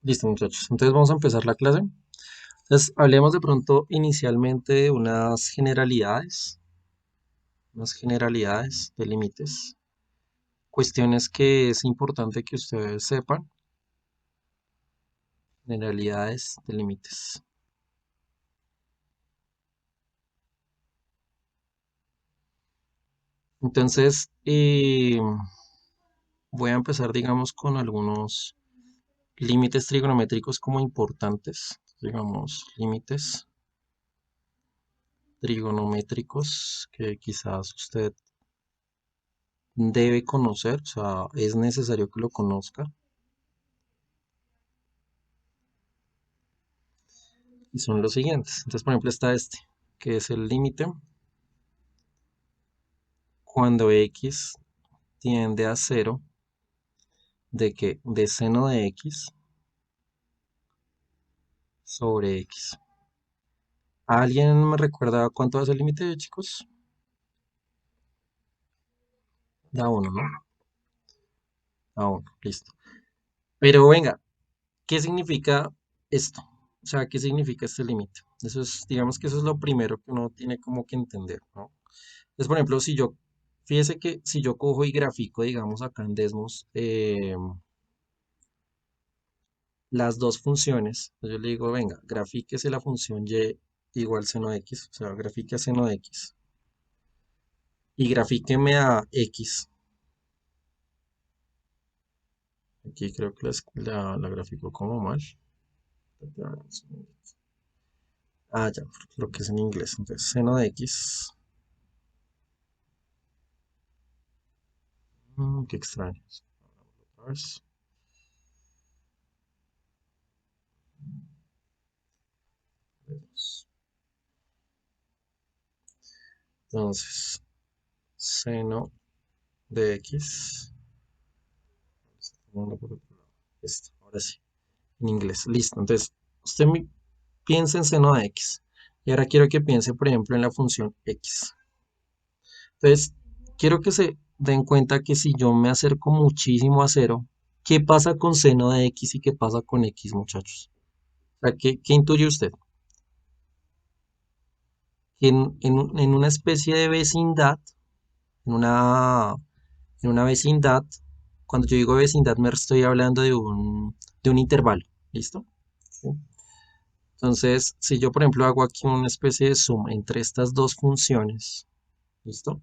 Listo, muchachos. Entonces vamos a empezar la clase. Entonces, hablemos de pronto inicialmente de unas generalidades de límites, cuestiones que es importante que ustedes sepan, generalidades de límites. Entonces, voy a empezar, digamos, con algunos límites trigonométricos como importantes, digamos, límites trigonométricos que quizás usted debe conocer, o sea, es necesario que lo conozca. Y son los siguientes. Entonces, por ejemplo, está este, que es el límite cuando x tiende a cero de que de seno de x sobre x. ¿Alguien me recuerda cuánto es el límite, chicos? Da uno, ¿no? Da uno, listo. Pero venga, ¿qué significa esto? O sea, ¿qué significa este límite? Eso es, digamos que eso es lo primero que uno tiene como que entender, ¿no? Entonces, por ejemplo, fíjese que si yo cojo y grafico, digamos acá en Desmos, las dos funciones. Entonces yo le digo, venga, grafíquese la función y igual seno de x, o sea, grafique a seno de x y grafíqueme a x. Aquí creo que la grafico como mal. Ah, ya, lo que es en inglés. Entonces, seno de x. Qué extraño. Otra vez. Entonces, seno de x. Esto, ahora sí, en inglés. Listo. Entonces, piensa en seno de x. Y ahora quiero que piense, por ejemplo, en la función x. Entonces, quiero que se den cuenta que si yo me acerco muchísimo a cero, ¿qué pasa con seno de x y qué pasa con x, muchachos? O sea, ¿qué intuye usted? Que en una especie de vecindad, en una, en una vecindad, cuando yo digo vecindad me estoy hablando de un intervalo, ¿listo? ¿Sí? Entonces, si yo, por ejemplo, hago aquí una especie de suma entre estas dos funciones, ¿listo?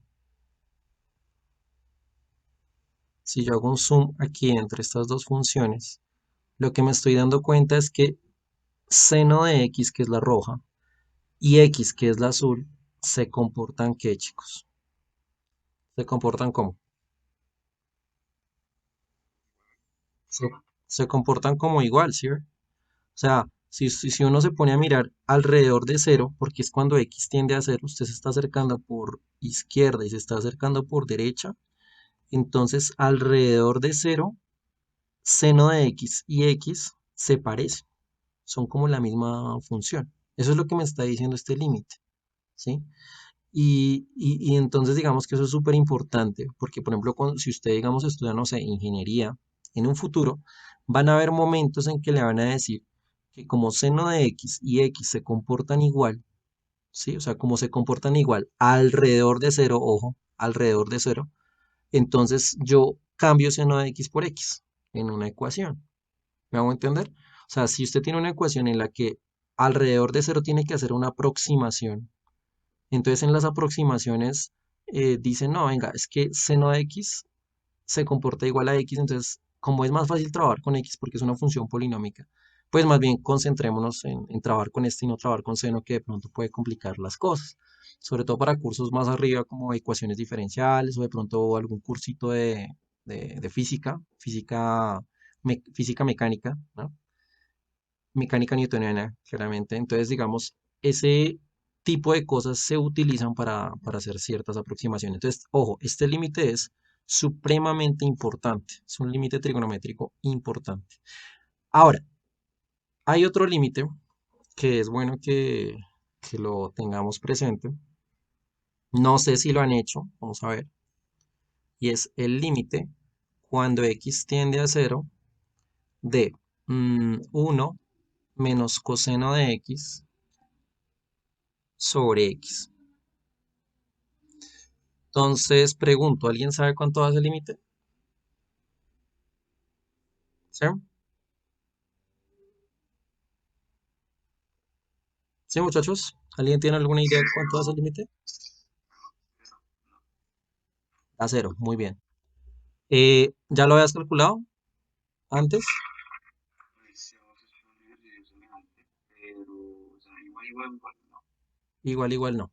Si yo hago un zoom aquí entre estas dos funciones, lo que me estoy dando cuenta es que seno de x, que es la roja, y x, que es la azul, se comportan ¿qué, chicos? Se comportan como. Se, se comportan como igual, ¿sí? O sea, si uno se pone a mirar alrededor de cero, porque es cuando x tiende a cero, usted se está acercando por izquierda y se está acercando por derecha, entonces alrededor de cero, seno de x y x se parecen, son como la misma función. Eso es lo que me está diciendo este límite, ¿sí? Y entonces digamos que eso es súper importante, porque por ejemplo, si usted, digamos, estudia, no sé, ingeniería, en un futuro, van a haber momentos en que le van a decir que como seno de x y x se comportan igual, ¿sí? O sea, como se comportan igual alrededor de cero, ojo, alrededor de cero, entonces yo cambio seno de x por x en una ecuación. ¿Me hago entender? O sea, si usted tiene una ecuación en la que alrededor de cero tiene que hacer una aproximación, entonces en las aproximaciones dicen, no, venga, es que seno de x se comporta igual a x, entonces como es más fácil trabajar con x porque es una función polinómica, pues más bien concentrémonos en trabajar con este y no trabajar con seno que de pronto puede complicar las cosas, sobre todo para cursos más arriba como ecuaciones diferenciales o de pronto algún cursito de física, física mecánica, ¿no? Mecánica newtoniana, claramente. Entonces, digamos, ese tipo de cosas se utilizan para hacer ciertas aproximaciones. Entonces, ojo, este límite es supremamente importante. Es un límite trigonométrico importante. Ahora, hay otro límite que es bueno que lo tengamos presente. No sé si lo han hecho, vamos a ver. Y es el límite cuando x tiende a cero de 1 menos coseno de x sobre x. Entonces pregunto, ¿alguien sabe cuánto va a ser el límite? ¿Sí? ¿Sí, muchachos? ¿Alguien tiene alguna idea de cuánto va a ser el límite? A cero, muy bien. ¿Ya lo habías calculado antes? Igual no.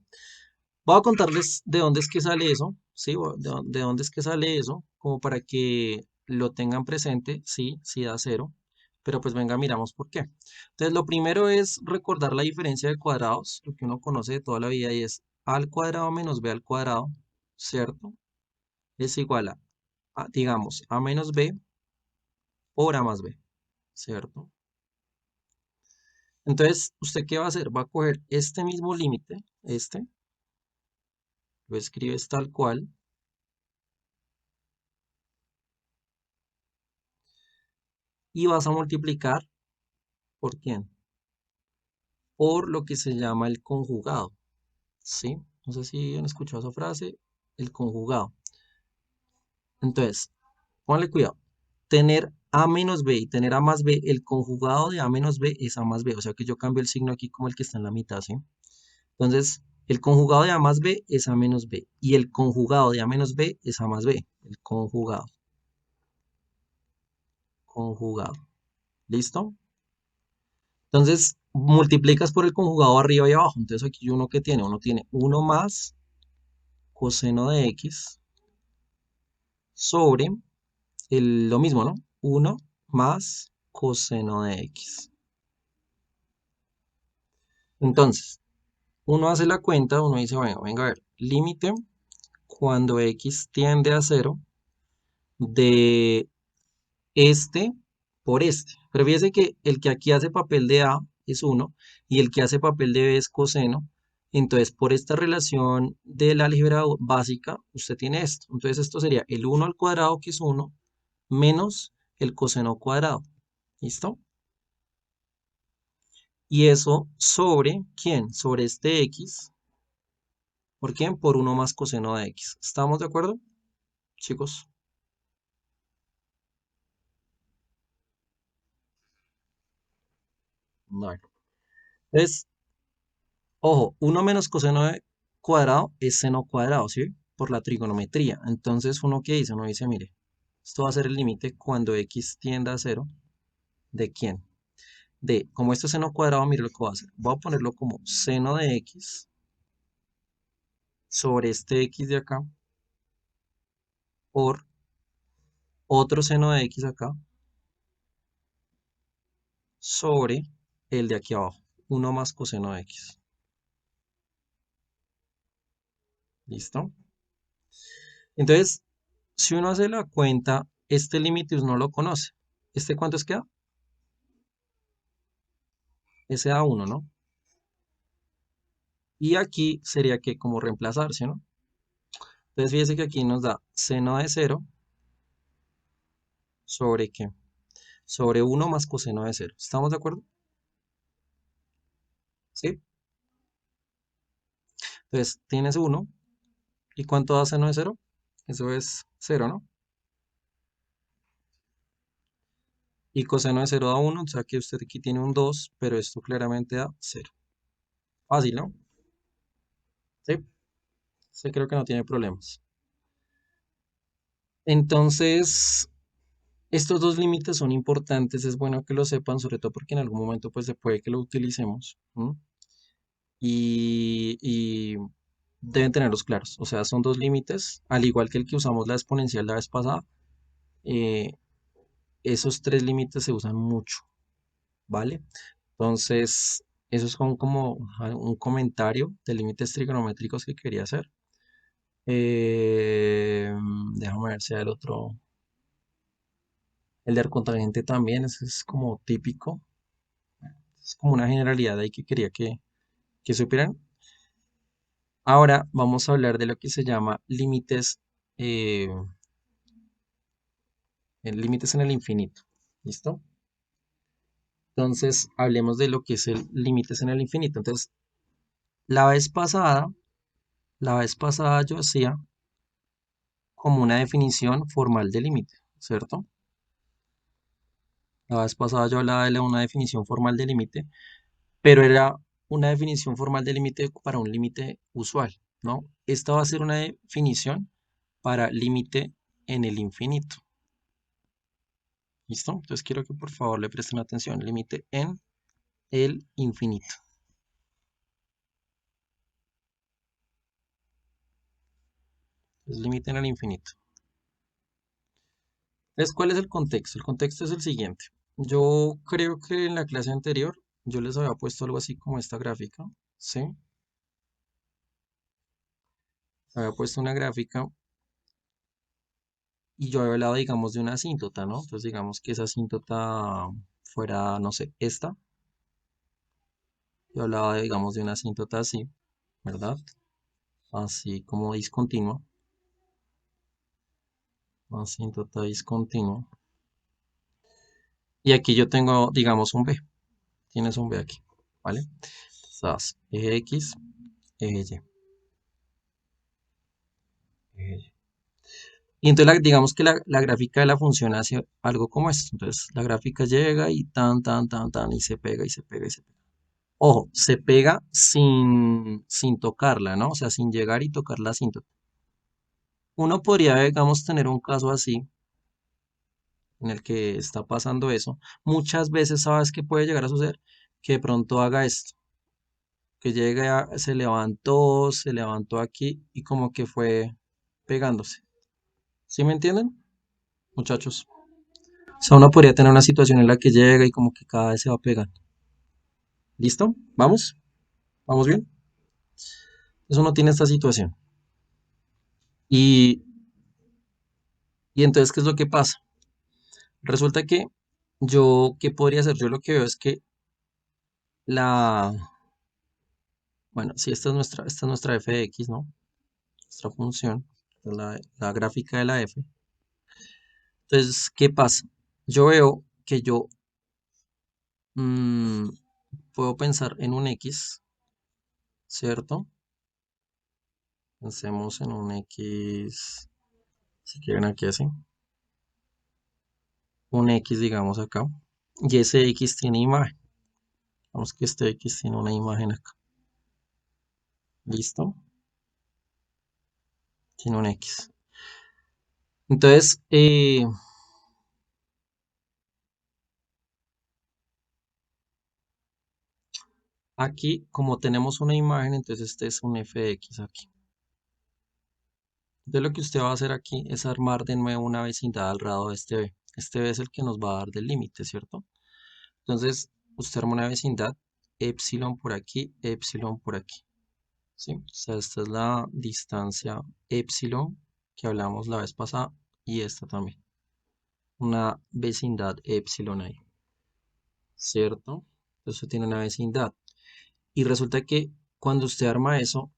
Voy a contarles de dónde es que sale eso, ¿sí? De dónde es que sale eso, como para que lo tengan presente, sí, sí da cero, pero pues venga, miramos por qué. Entonces, lo primero es recordar la diferencia de cuadrados, lo que uno conoce de toda la vida y es a al cuadrado menos b al cuadrado, ¿cierto? Es igual digamos, a menos b por a más b, ¿cierto? Entonces, ¿usted qué va a hacer? Va a coger este mismo límite, lo escribes tal cual, y vas a multiplicar ¿por quién? Por lo que se llama el conjugado, ¿sí? No sé si han escuchado esa frase, el conjugado. Entonces, ponle cuidado. Tener a menos b y tener a más b, el conjugado de a menos b es a más b, o sea que yo cambio el signo aquí como el que está en la mitad, ¿sí? Entonces, el conjugado de a más b es a menos b y el conjugado de a menos b es a más b, el conjugado. ¿Listo? Entonces, multiplicas por el conjugado arriba y abajo. Entonces, aquí uno que tiene, uno tiene 1 más coseno de x sobre lo mismo, ¿no? 1 más coseno de x. Entonces, uno hace la cuenta, uno dice, bueno, venga a ver, límite cuando x tiende a cero de este por este. Pero fíjese que el que aquí hace papel de a es 1 y el que hace papel de b es coseno. Entonces, por esta relación de la álgebra básica, usted tiene esto. Entonces, esto sería el 1 al cuadrado, que es 1, menos el coseno cuadrado. ¿Listo? Y eso sobre, ¿quién? Sobre este x. ¿Por quién? Por 1 más coseno de x. ¿Estamos de acuerdo, chicos? Bueno. Entonces, ojo, 1 menos coseno de cuadrado es seno cuadrado, ¿sí? Por la trigonometría. Entonces, ¿uno qué dice? Uno dice, mire, esto va a ser el límite cuando x tienda a cero. ¿De quién? Como este es seno cuadrado, mire lo que voy a hacer. Voy a ponerlo como seno de x sobre este x de acá por otro seno de x acá sobre el de aquí abajo. 1 más coseno de x. ¿Listo? Entonces, si uno hace la cuenta, este límite uno lo conoce. ¿Este cuánto es que da? Ese da 1, ¿no? Y aquí sería que como reemplazarse, ¿no? Entonces fíjese que aquí nos da seno de cero sobre qué? Sobre 1 más coseno de cero. ¿Estamos de acuerdo? ¿Sí? Entonces tienes 1. ¿Y cuánto da seno de cero? Eso es cero, ¿no? Y coseno de cero da 1, o sea que usted aquí tiene un 2, pero esto claramente da cero. Fácil, ¿no? Sí, sí creo que no tiene problemas. Entonces, estos dos límites son importantes, es bueno que lo sepan, sobre todo porque en algún momento pues se puede que lo utilicemos. ¿M? Y deben tenerlos claros. O sea, son dos límites, al igual que el que usamos la exponencial la vez pasada. eh, Esos tres límites se usan mucho, ¿vale? Entonces, eso es como un comentario de límites trigonométricos que quería hacer. Eh, Déjame ver si hay el otro. El de arcotangente también, ese es como típico. Es como una generalidad ahí que quería que supieran. Ahora vamos a hablar de lo que se llama límites, límites en el infinito. ¿Listo? Entonces, hablemos de lo que es el límites en el infinito. Entonces, la vez pasada, la vez pasada yo hacía como una definición formal de límite, ¿cierto? La vez pasada yo hablaba de una definición formal de límite, pero era una definición formal de límite para un límite usual, ¿no? Esta va a ser una definición para límite en el infinito. ¿Listo? Entonces quiero que por favor le presten atención. Límite en el infinito. Es límite en el infinito. Entonces, ¿cuál es el contexto? El contexto es el siguiente. Yo creo que en la clase anterior yo les había puesto algo así como esta gráfica, ¿sí? Había puesto una gráfica y yo había hablado, digamos, de una asíntota, ¿no? Entonces, digamos que esa asíntota fuera, no sé, esta. Yo hablaba, digamos, de una asíntota así, ¿verdad? Así como discontinua. Asíntota discontinua. Y aquí yo tengo, digamos, un B. Tienes un B aquí, ¿vale? Entonces, eje X, eje Y, eje Y. Y entonces digamos que la gráfica de la función hace algo como esto. Entonces la gráfica llega y tan, y se pega y se pega y se pega. Ojo, se pega sin tocarla, ¿no? O sea, sin llegar y tocar la asíntota. Uno podría, digamos, tener un caso así, en el que está pasando eso. Muchas veces, ¿sabes qué puede llegar a suceder? Que de pronto haga esto. Que llegue, se levantó aquí y como que fue pegándose. ¿Sí me entienden, muchachos? O sea, uno podría tener una situación en la que llega y como que cada vez se va pegando. ¿Listo? ¿Vamos? ¿Vamos bien? Eso no tiene esta situación. Y, y entonces, ¿qué es lo que pasa? Resulta que yo, ¿qué podría hacer? Yo lo que veo es que la, bueno, si esta es nuestra f de x, ¿no? Nuestra función, la gráfica de la f. Entonces, ¿qué pasa? Yo veo que yo mm, puedo pensar en un x, ¿cierto? Pensemos en un x, si quieren aquí así. Un X, digamos acá, y ese X tiene imagen. Vamos que este X tiene una imagen acá. ¿Listo? Tiene un X. Entonces, aquí, como tenemos una imagen, entonces este es un f de x aquí. Entonces, lo que usted va a hacer aquí es armar de nuevo una vecindad al lado de este B. Este B es el que nos va a dar del límite, ¿cierto? Entonces, usted arma una vecindad, epsilon por aquí, epsilon por aquí. ¿Sí? O sea, esta es la distancia epsilon que hablamos la vez pasada y esta también. Una vecindad epsilon ahí, ¿cierto? Entonces tiene una vecindad. Y resulta que cuando usted arma eso,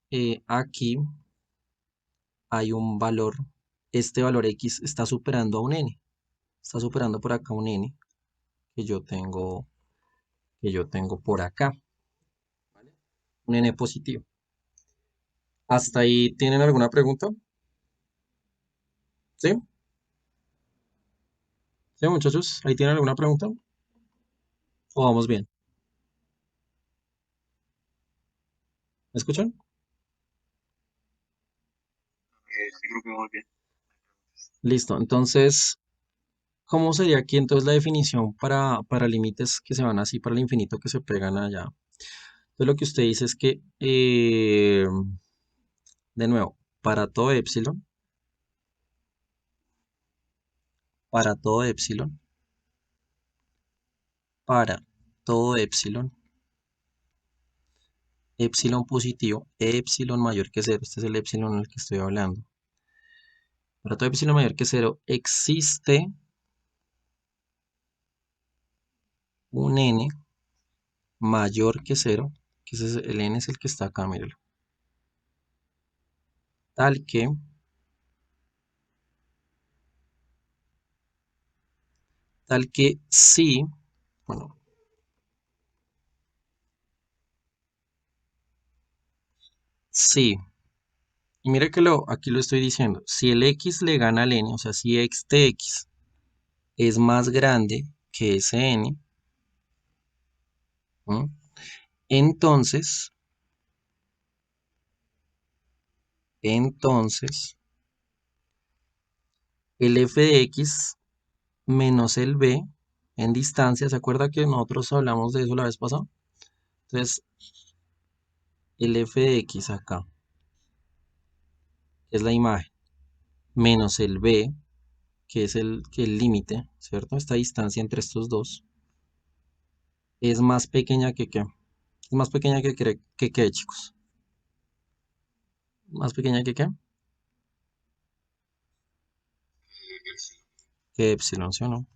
aquí hay un valor, este valor x está superando a un n, está superando por acá un n que yo tengo, que yo tengo por acá, ¿vale? Un n positivo. ¿Hasta ahí tienen alguna pregunta? ¿Sí? ¿Sí, muchachos? ¿Ahí tienen alguna pregunta? ¿O vamos bien? ¿Me escuchan? Sí, creo que vamos bien. Listo. Entonces, ¿cómo sería aquí entonces la definición para límites que se van así para el infinito que se pegan allá? Entonces lo que usted dice es que, de nuevo, para todo epsilon, para todo epsilon, epsilon positivo, epsilon mayor que cero, este es el epsilon en el que estoy hablando. Para todo epsilon mayor que cero existe un n mayor que cero, que ese el n es el que está acá, míralo. Tal que tal que sí, bueno, Sí, y mire que aquí lo estoy diciendo. Si el x le gana al n, o sea, si x es más grande que ese n, ¿m? Entonces, entonces, el f de x menos el b en distancia, ¿se acuerda que nosotros hablamos de eso la vez pasada? Entonces, el f de x acá, que es la imagen, menos el b, que es el límite, ¿cierto? Esta distancia entre estos dos, es más pequeña que qué. Es más pequeña que qué, chicos. Más pequeña que qué. Que epsilon, ¿sí o no?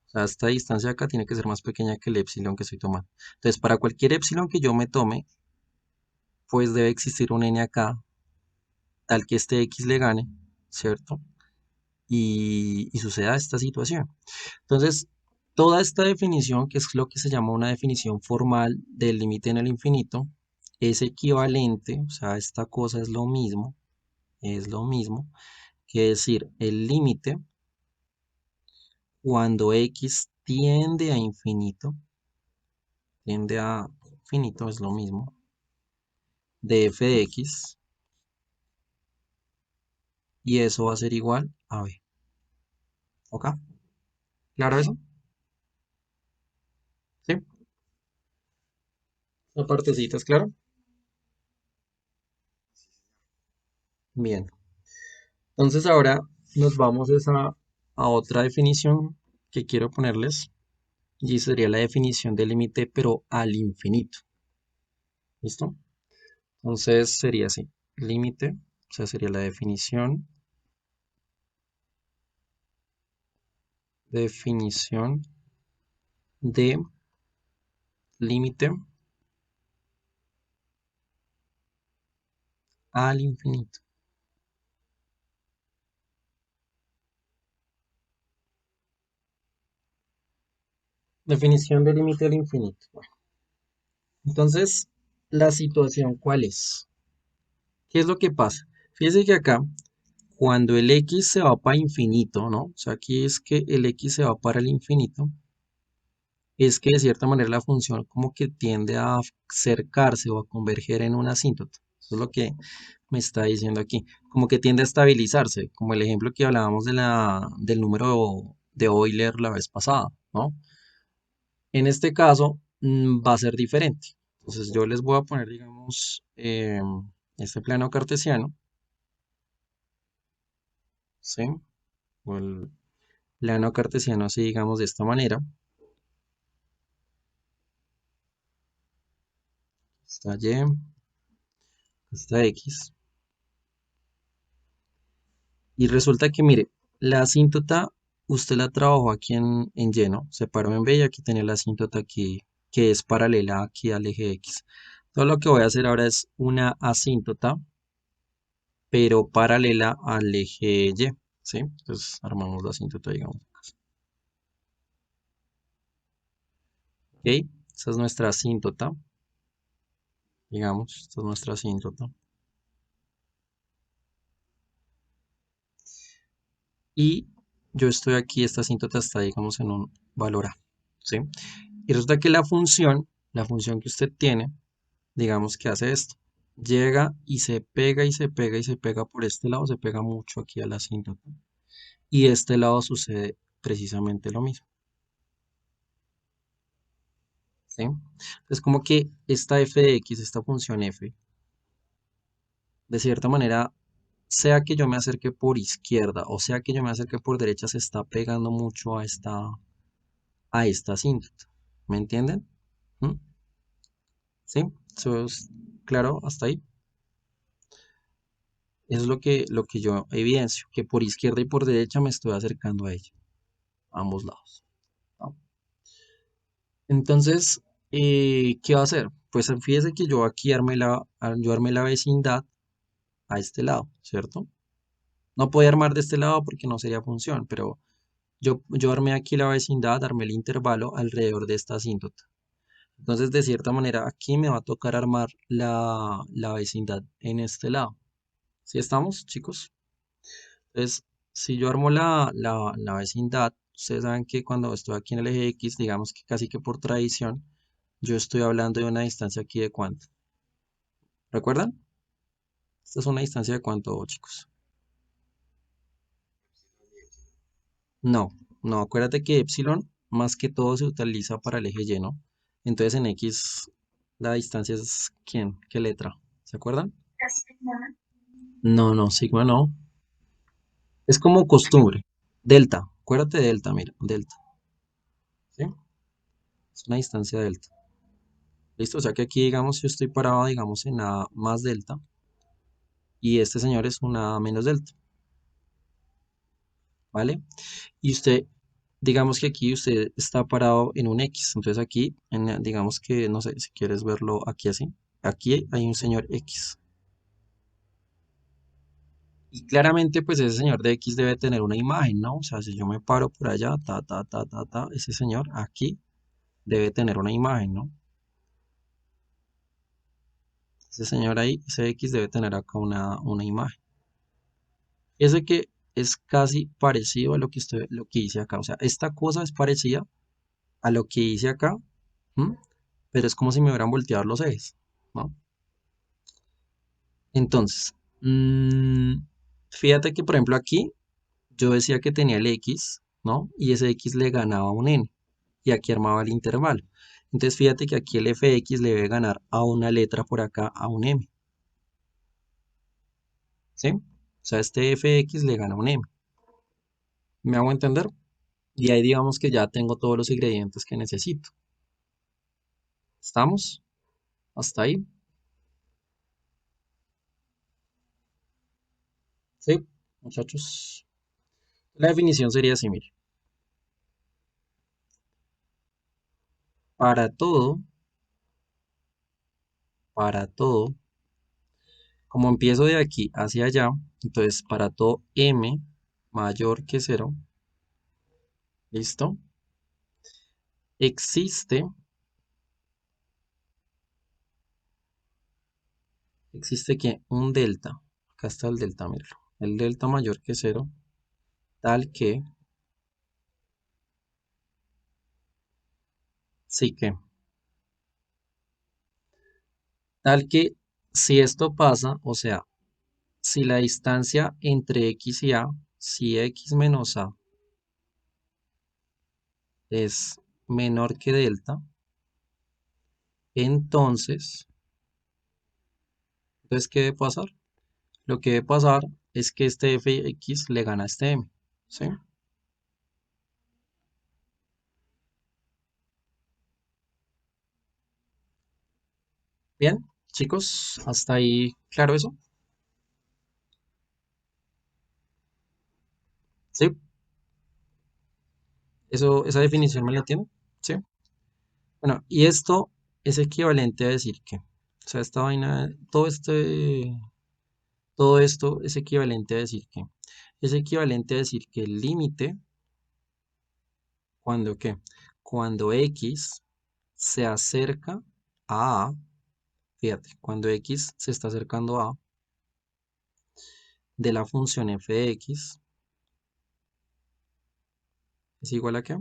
O sea, esta distancia acá tiene que ser más pequeña que el epsilon que estoy tomando. Entonces, para cualquier epsilon que yo me tome, pues debe existir un n acá, tal que este x le gane, ¿cierto? Y suceda esta situación. Entonces, toda esta definición, que es lo que se llama una definición formal del límite en el infinito, es equivalente, o sea, esta cosa es lo mismo, que decir el límite cuando x tiende a infinito, es lo mismo, de f de x, y eso va a ser igual a b. ¿Ok? ¿Claro eso? ¿Sí? La partecita es claro. Bien. Entonces ahora nos vamos a otra definición que quiero ponerles, y sería la definición del límite, pero al infinito. ¿Listo? Entonces sería así. Límite, o sea, sería la definición de límite al infinito. Definición de límite al infinito. Bueno, entonces, la situación, ¿cuál es? ¿Qué es lo que pasa? Fíjese que acá, cuando el x se va para infinito, ¿no? O sea, aquí es que el x se va para el infinito, es que de cierta manera la función como que tiende a acercarse o a converger en una asíntota. Eso es lo que me está diciendo aquí. Como que tiende a estabilizarse, como el ejemplo que hablábamos del número de Euler la vez pasada, ¿no? En este caso va a ser diferente. Entonces yo les voy a poner, digamos, este plano cartesiano, ¿sí? O el plano cartesiano así, digamos, de esta manera. Está Y, está X. Y resulta que, mire, la asíntota, usted la trabajó aquí en Y, ¿no? Separó en B y aquí tenía la asíntota aquí, que es paralela aquí al eje X. Todo lo que voy a hacer ahora es una asíntota, pero paralela al eje Y, ¿sí? Entonces armamos la asíntota, digamos. ¿Ok? Esa es nuestra asíntota, digamos, esta es nuestra asíntota. Y yo estoy aquí, esta asíntota está, digamos, en un valor A, ¿sí? Y resulta que la función que usted tiene, digamos que hace esto. Llega y se pega y se pega y se pega por este lado, se pega mucho aquí a la asíntota. Y de este lado sucede precisamente lo mismo, ¿sí? Es como que esta f de x, esta función f, de cierta manera, sea que yo me acerque por izquierda o sea que yo me acerque por derecha, se está pegando mucho a esta asíntota. ¿Me entienden? ¿Mm? ¿Sí? ¿Eso es claro hasta ahí? Eso es lo que yo evidencio, que por izquierda y por derecha me estoy acercando a ella, a ambos lados, ¿no? Entonces, ¿qué va a hacer? Pues fíjese que yo aquí armé la vecindad a este lado, ¿cierto? No podía armar de este lado porque no sería función, pero yo armé aquí la vecindad, armé el intervalo alrededor de esta asíntota. Entonces, de cierta manera, aquí me va a tocar armar la vecindad en este lado. ¿Sí estamos, chicos? Entonces, si yo armo la vecindad, ustedes saben que cuando estoy aquí en el eje X, digamos que casi que por tradición, yo estoy hablando de una distancia aquí de cuánto. ¿Recuerdan? Esta es una distancia de cuánto, chicos. No, no, acuérdate que epsilon más que todo se utiliza para el eje lleno. Entonces en X la distancia es ¿quién? ¿Qué letra? ¿Se acuerdan? No, no, sigma no. Es como costumbre. Delta. Acuérdate de delta, mira, delta. ¿Sí? Es una distancia delta. ¿Listo? O sea que aquí, digamos, yo estoy parado, digamos, en A más delta. Y este señor es una menos delta. ¿Vale? Y usted, digamos que aquí usted está parado en un X. Entonces aquí, digamos que, no sé, si quieres verlo aquí así. Aquí hay un señor X. Y claramente, pues ese señor de X debe tener una imagen, ¿no? O sea, si yo me paro por allá, ese señor aquí debe tener una imagen, ¿no? Ese señor ahí, ese X debe tener acá una imagen. Ese que es casi parecido a lo que hice acá. O sea, esta cosa es parecida a lo que hice acá, ¿m? Pero es como si me hubieran volteado los ejes, ¿no? Entonces, fíjate que por ejemplo aquí yo decía que tenía el X, ¿no? Y ese X le ganaba un N. Y aquí armaba el intervalo. Entonces fíjate que aquí el fx le debe ganar a una letra por acá, a un m, ¿sí? O sea, este fx le gana a un m. ¿Me hago entender? Y ahí digamos que ya tengo todos los ingredientes que necesito. ¿Estamos? ¿Hasta ahí? Sí, muchachos. La definición sería así, mire. Para todo, para todo, como empiezo de aquí hacia allá, entonces para todo m mayor que cero, ¿listo? Existe que un delta, acá está el delta, míralo, el delta mayor que cero, tal que, sí que, tal que si esto pasa, o sea, si la distancia entre x y a, si x menos a es menor que delta, entonces, ¿qué debe pasar? Lo que debe pasar es que este fx le gana a este m, ¿sí? Bien, chicos, hasta ahí, claro eso, ¿sí? Esa definición me la tiene, ¿sí? Bueno, y esto es equivalente a decir que, o sea, esta vaina, todo esto es equivalente a decir que, es equivalente a decir que el límite, cuando qué, cuando x se acerca a A, fíjate, cuando x se está acercando a A de la función f de x, es igual a qué,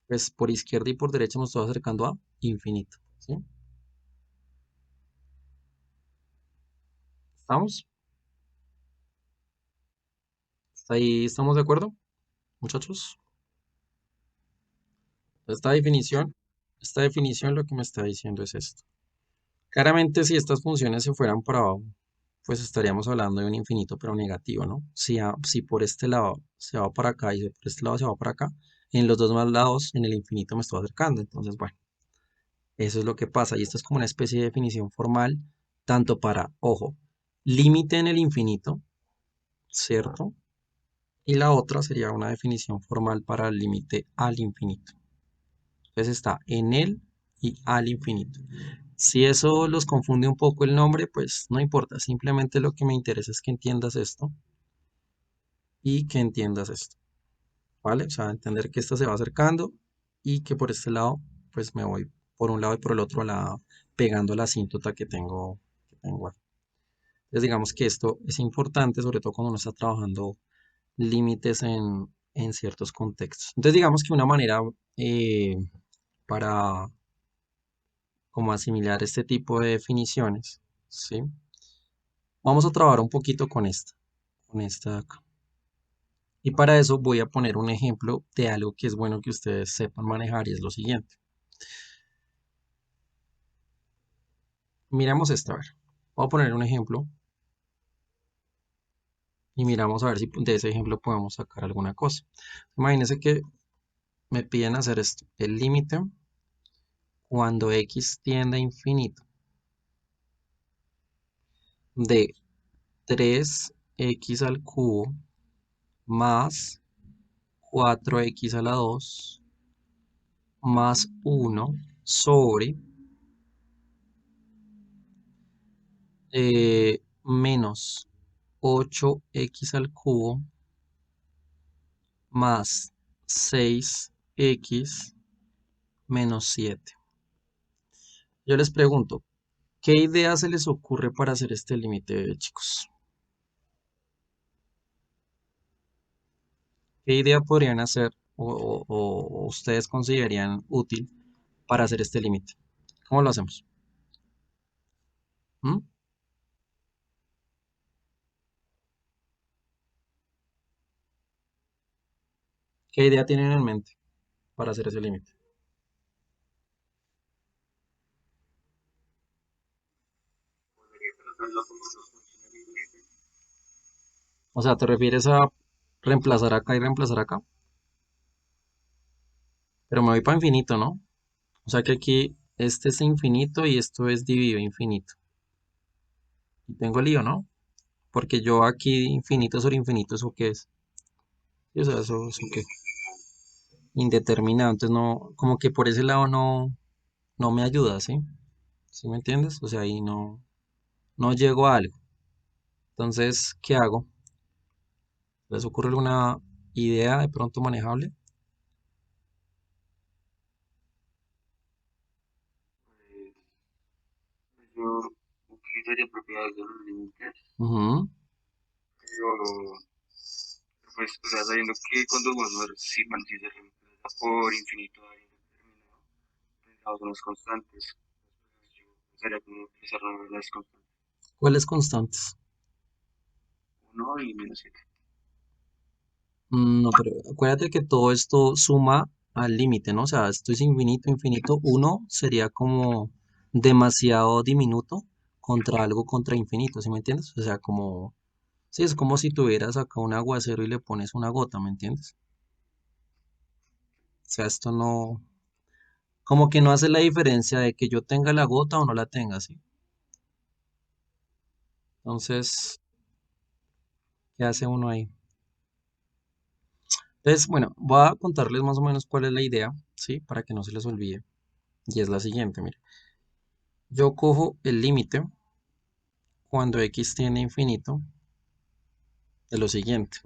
pues por izquierda y por derecha nos estoy acercando a infinito, ¿sí? ¿Estamos? ¿Hasta ahí estamos de acuerdo, muchachos? Esta definición lo que me está diciendo es esto. Claramente, si estas funciones se fueran para abajo, pues estaríamos hablando de un infinito, pero negativo, ¿no? Si por este lado se va para acá y si por este lado se va para acá, en los dos más lados, en el infinito me estoy acercando. Entonces, bueno, eso es lo que pasa. Y esto es como una especie de definición formal, tanto para, ojo, límite en el infinito, ¿cierto? Y la otra sería una definición formal para el límite al infinito. Entonces está en el y al infinito. Si eso los confunde un poco el nombre, pues no importa. Simplemente lo que me interesa es que entiendas esto y que entiendas esto, ¿vale? O sea, entender que esto se va acercando y que por este lado, pues me voy por un lado y por el otro pegando la asíntota que tengo ahí. Entonces digamos que esto es importante, sobre todo cuando uno está trabajando límites en ciertos contextos. Entonces digamos que una manera eh, para como asimilar este tipo de definiciones, ¿sí? Vamos a trabajar un poquito con esta de acá. Y para eso voy a poner un ejemplo de algo que es bueno que ustedes sepan manejar y es lo siguiente. Miremos esta, a ver. Voy a poner un ejemplo y miramos a ver si de ese ejemplo podemos sacar alguna cosa. Imagínense que me piden hacer esto, el límite cuando x tiende a infinito de 3x al cubo más 4x a la 2 más 1 sobre menos 8x al cubo más 6x menos 7. Yo les pregunto, ¿qué idea se les ocurre para hacer este límite, chicos? ¿Qué idea podrían hacer o ustedes considerarían útil para hacer este límite? ¿Cómo lo hacemos? ¿Mm? ¿Qué idea tienen en mente para hacer ese límite? Podría tratarlo como dos funciones diferentes. O sea, ¿te refieres a reemplazar acá y reemplazar acá? Pero me voy para infinito, ¿no? O sea que aquí este es infinito y esto es dividido infinito. Y tengo lío, ¿no? Porque yo aquí infinito sobre infinito, ¿eso qué es? Sí, o sea, ¿eso qué? Indeterminado. Indeterminado. Entonces no, como que por ese lado no me ayuda, ¿sí? ¿Sí me entiendes? O sea, ahí no llego a algo. Entonces, ¿qué hago? ¿Les ocurre alguna idea de pronto manejable? Pues, pues yo utilizaría propiedades de los límites, Ujú. pero pues, o sea, sabiendo que cuando uno si mantiene el límite por infinito a indeterminado, pensamos en las constantes. Entonces, yo pensaría como utilizar las constantes. ¿Cuáles constantes? Uno y menos 7. No, pero acuérdate que todo esto suma al límite, ¿no? O sea, esto es infinito, infinito. Uno sería como demasiado diminuto contra algo contra infinito, ¿sí me entiendes? O sea, como, sí, es como si tuvieras acá un aguacero y le pones una gota, ¿me entiendes? O sea, esto no, como que no hace la diferencia de que yo tenga la gota o no la tenga, ¿sí? Entonces, ¿qué hace uno ahí? Entonces, bueno, voy a contarles más o menos cuál es la idea, ¿sí? Para que no se les olvide. Y es la siguiente, mire. Yo cojo el límite cuando x tiende a infinito de lo siguiente.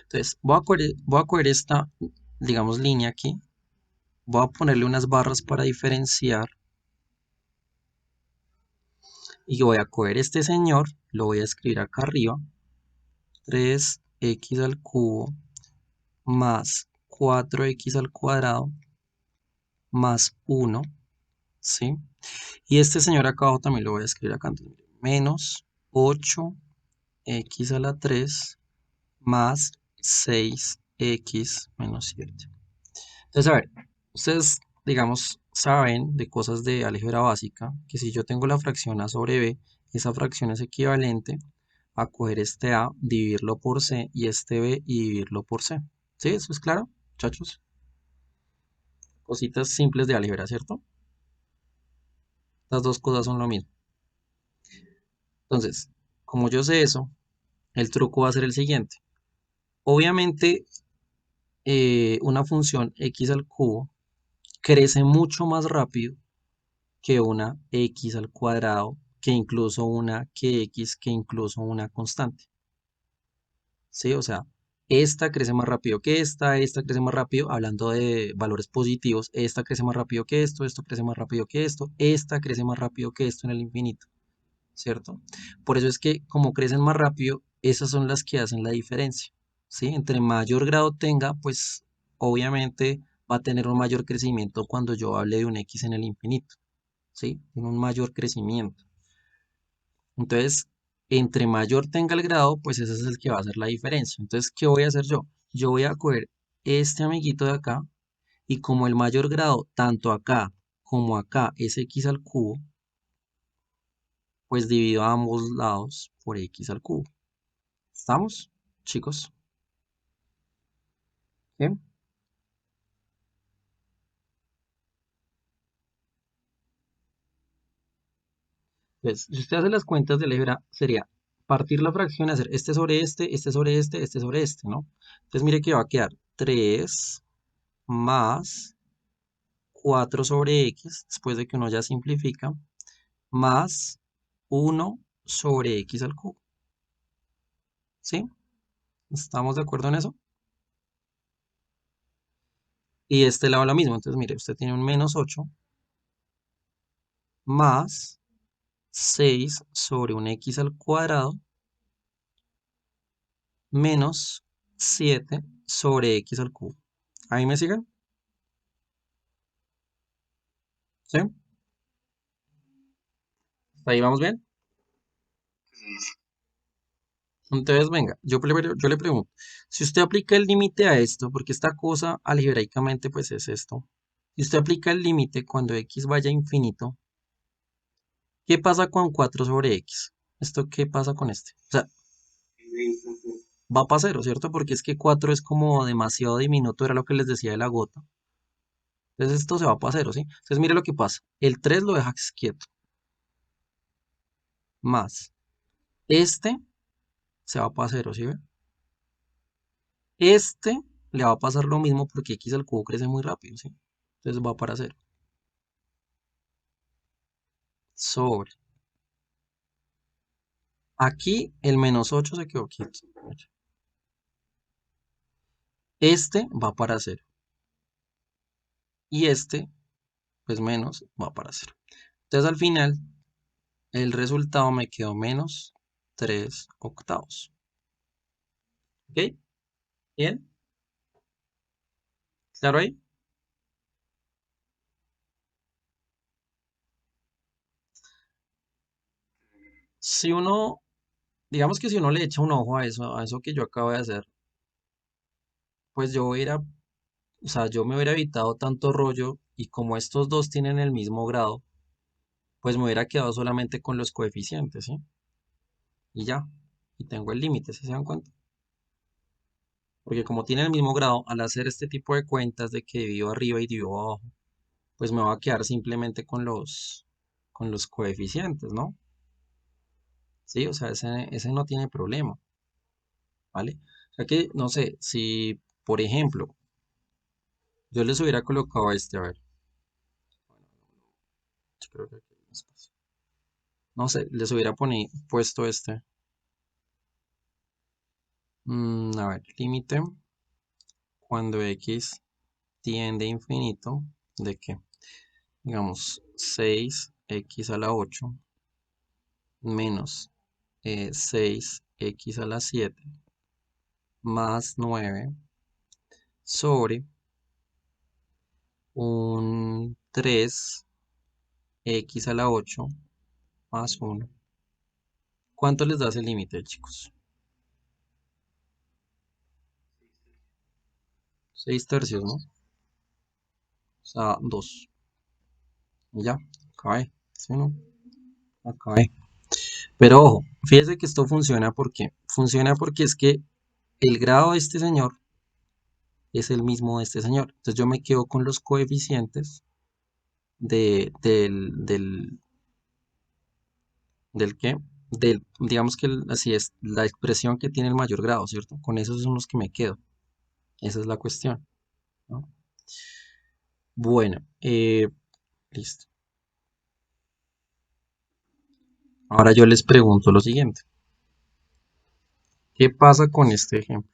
Entonces, voy a coger esta, digamos, línea aquí. Voy a ponerle unas barras para diferenciar. Y voy a coger este señor, lo voy a escribir acá arriba. 3x al cubo más 4x al cuadrado más 1, ¿sí? Y este señor acá abajo también lo voy a escribir acá. Entonces, mire, menos 8x a la 3 más 6x menos 7. Entonces, a ver, ustedes, digamos, saben de cosas de álgebra básica, que si yo tengo la fracción a sobre b, esa fracción es equivalente a coger este a, dividirlo por c, y este b y dividirlo por c. ¿Sí? ¿Eso es claro, muchachos? Cositas simples de álgebra, ¿cierto? Las dos cosas son lo mismo. Entonces, como yo sé eso, el truco va a ser el siguiente. Obviamente, una función x al cubo crece mucho más rápido que una x al cuadrado, que incluso una que x, que incluso una constante. ¿Sí? O sea, esta crece más rápido que esta crece más rápido, hablando de valores positivos, esta crece más rápido que esto crece más rápido que esto, esta crece más rápido que esto en el infinito, ¿cierto? Por eso es que como crecen más rápido, esas son las que hacen la diferencia, ¿sí? Entre mayor grado tenga, pues obviamente va a tener un mayor crecimiento cuando yo hable de un X en el infinito, ¿sí? Tiene un mayor crecimiento. Entonces, entre mayor tenga el grado, pues ese es el que va a hacer la diferencia. Entonces, ¿qué voy a hacer yo? Yo voy a coger este amiguito de acá y como el mayor grado, tanto acá como acá, es x al cubo, pues divido a ambos lados por x al cubo. ¿Estamos, chicos? ¿Bien? Entonces, si usted hace las cuentas de álgebra, sería partir la fracción y hacer este sobre este sobre este sobre este, ¿no? Entonces, mire que va a quedar 3 más 4 sobre x, después de que uno ya simplifica, más 1 sobre x al cubo. ¿Sí? ¿Estamos de acuerdo en eso? Y este lado lo mismo. Entonces, mire, usted tiene un menos 8 más 6 sobre un x al cuadrado menos 7 sobre x al cubo. ¿Ahí me siguen? ¿Sí? ¿Ahí vamos bien? Sí, Entonces, venga, yo le pregunto, si usted aplica el límite a esto, porque esta cosa algebraicamente pues es esto, si usted aplica el límite cuando x vaya a infinito, ¿qué pasa con 4 sobre x? ¿Esto qué pasa con este? O sea, va para cero, ¿cierto? Porque es que 4 es como demasiado diminuto, era lo que les decía de la gota. Entonces esto se va para cero, ¿sí? Entonces mire lo que pasa. El 3 lo deja quieto, más este se va para cero, ¿sí ve? Este le va a pasar lo mismo porque x al cubo crece muy rápido, ¿sí? Entonces va para cero. Sobre. Aquí el menos 8 se quedó quieto. Este va para cero. Y este, pues menos, va para cero. Entonces al final, el resultado me quedó menos 3 octavos. ¿Ok? ¿Bien? ¿Claro ahí? Si uno, digamos que si uno le echa un ojo a eso que yo acabo de hacer, pues yo hubiera, o sea, yo me hubiera evitado tanto rollo y como estos dos tienen el mismo grado, pues me hubiera quedado solamente con los coeficientes, ¿sí? Y ya, y tengo el límite, ¿sí se dan cuenta? Porque como tienen el mismo grado, al hacer este tipo de cuentas de que divido arriba y divido abajo, pues me va a quedar simplemente con los coeficientes, ¿no? Sí, o sea, ese no tiene problema, ¿vale? O sea que, no sé, si, por ejemplo, yo les hubiera colocado este, a ver, yo creo que aquí hay un espacio. No sé, les hubiera puesto este. A ver, límite cuando x tiende a infinito, ¿de qué? Digamos, 6x a la 8 menos 6x a la 7 más 9 sobre un 3x a la 8 más 1. ¿Cuánto les da ese límite, chicos? 6 tercios, ¿no? O sea, 2. Y ya, acabé. ¿Sí, no? Acabé. Pero ojo, fíjese que esto funciona porque es que el grado de este señor es el mismo de este señor. Entonces yo me quedo con los coeficientes del que, digamos que así es, la expresión que tiene el mayor grado, ¿cierto? Con esos son los que me quedo. Esa es la cuestión, ¿no? Bueno, listo. Ahora yo les pregunto lo siguiente. ¿Qué pasa con este ejemplo?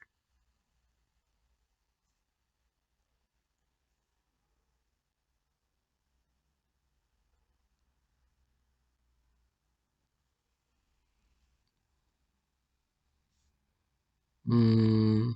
Mm,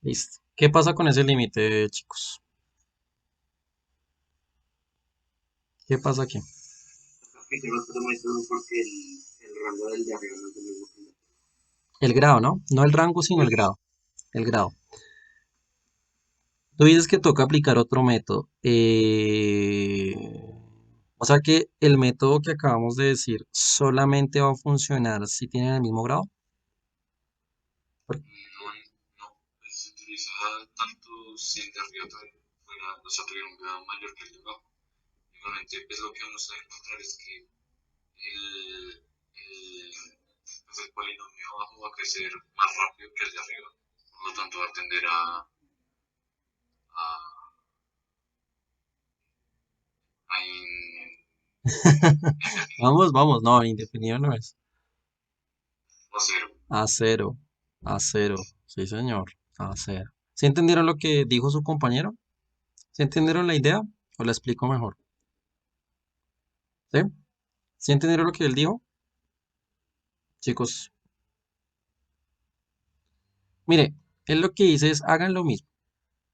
listo. ¿Qué pasa con ese límite, chicos? ¿Qué pasa aquí? Que yo no te muestro porque el rango del de arriba no es el mismo que el de El grado, ¿no? No el rango, sino el grado. El grado. Tú dices que toca aplicar otro método. O sea que el método que acabamos de decir solamente va a funcionar si tienen el mismo grado. Por- No, no, pues se utiliza tanto si el de arriba fuera, o sea, tuviera un grado mayor que el de abajo. Igualmente, pues lo que vamos a encontrar es que el, pues el polinomio abajo va a crecer más rápido que el de arriba. Por lo tanto, va a tender a, a Vamos, vamos, no, indefinido no es. cero. A cero, a cero, sí señor, a cero. ¿Sí entendieron lo que dijo su compañero? ¿Sí entendieron la idea? ¿O la explico mejor? ¿Sí? ¿Sí entendieron lo que él dijo? Chicos, mire, él lo que dice es hagan lo mismo,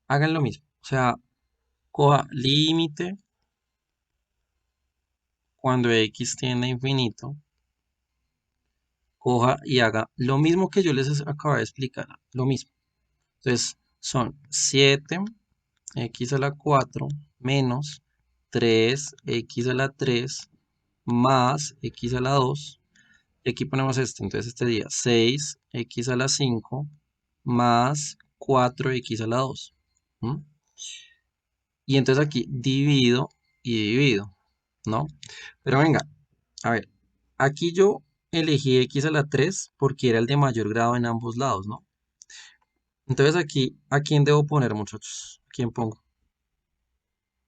hagan lo mismo. O sea, coja límite cuando x tiende a infinito, coja y haga lo mismo que yo les acabo de explicar, lo mismo. Entonces, son 7x a la 4 menos 3x a la 3 más x a la 2. Y aquí ponemos esto, entonces este día 6x a la 5 más 4x a la 2. ¿M? Y entonces aquí divido y divido, ¿no? Pero venga, a ver, aquí yo elegí x a la 3 porque era el de mayor grado en ambos lados, ¿no? Entonces aquí, ¿a quién debo poner, muchachos? ¿A quién pongo?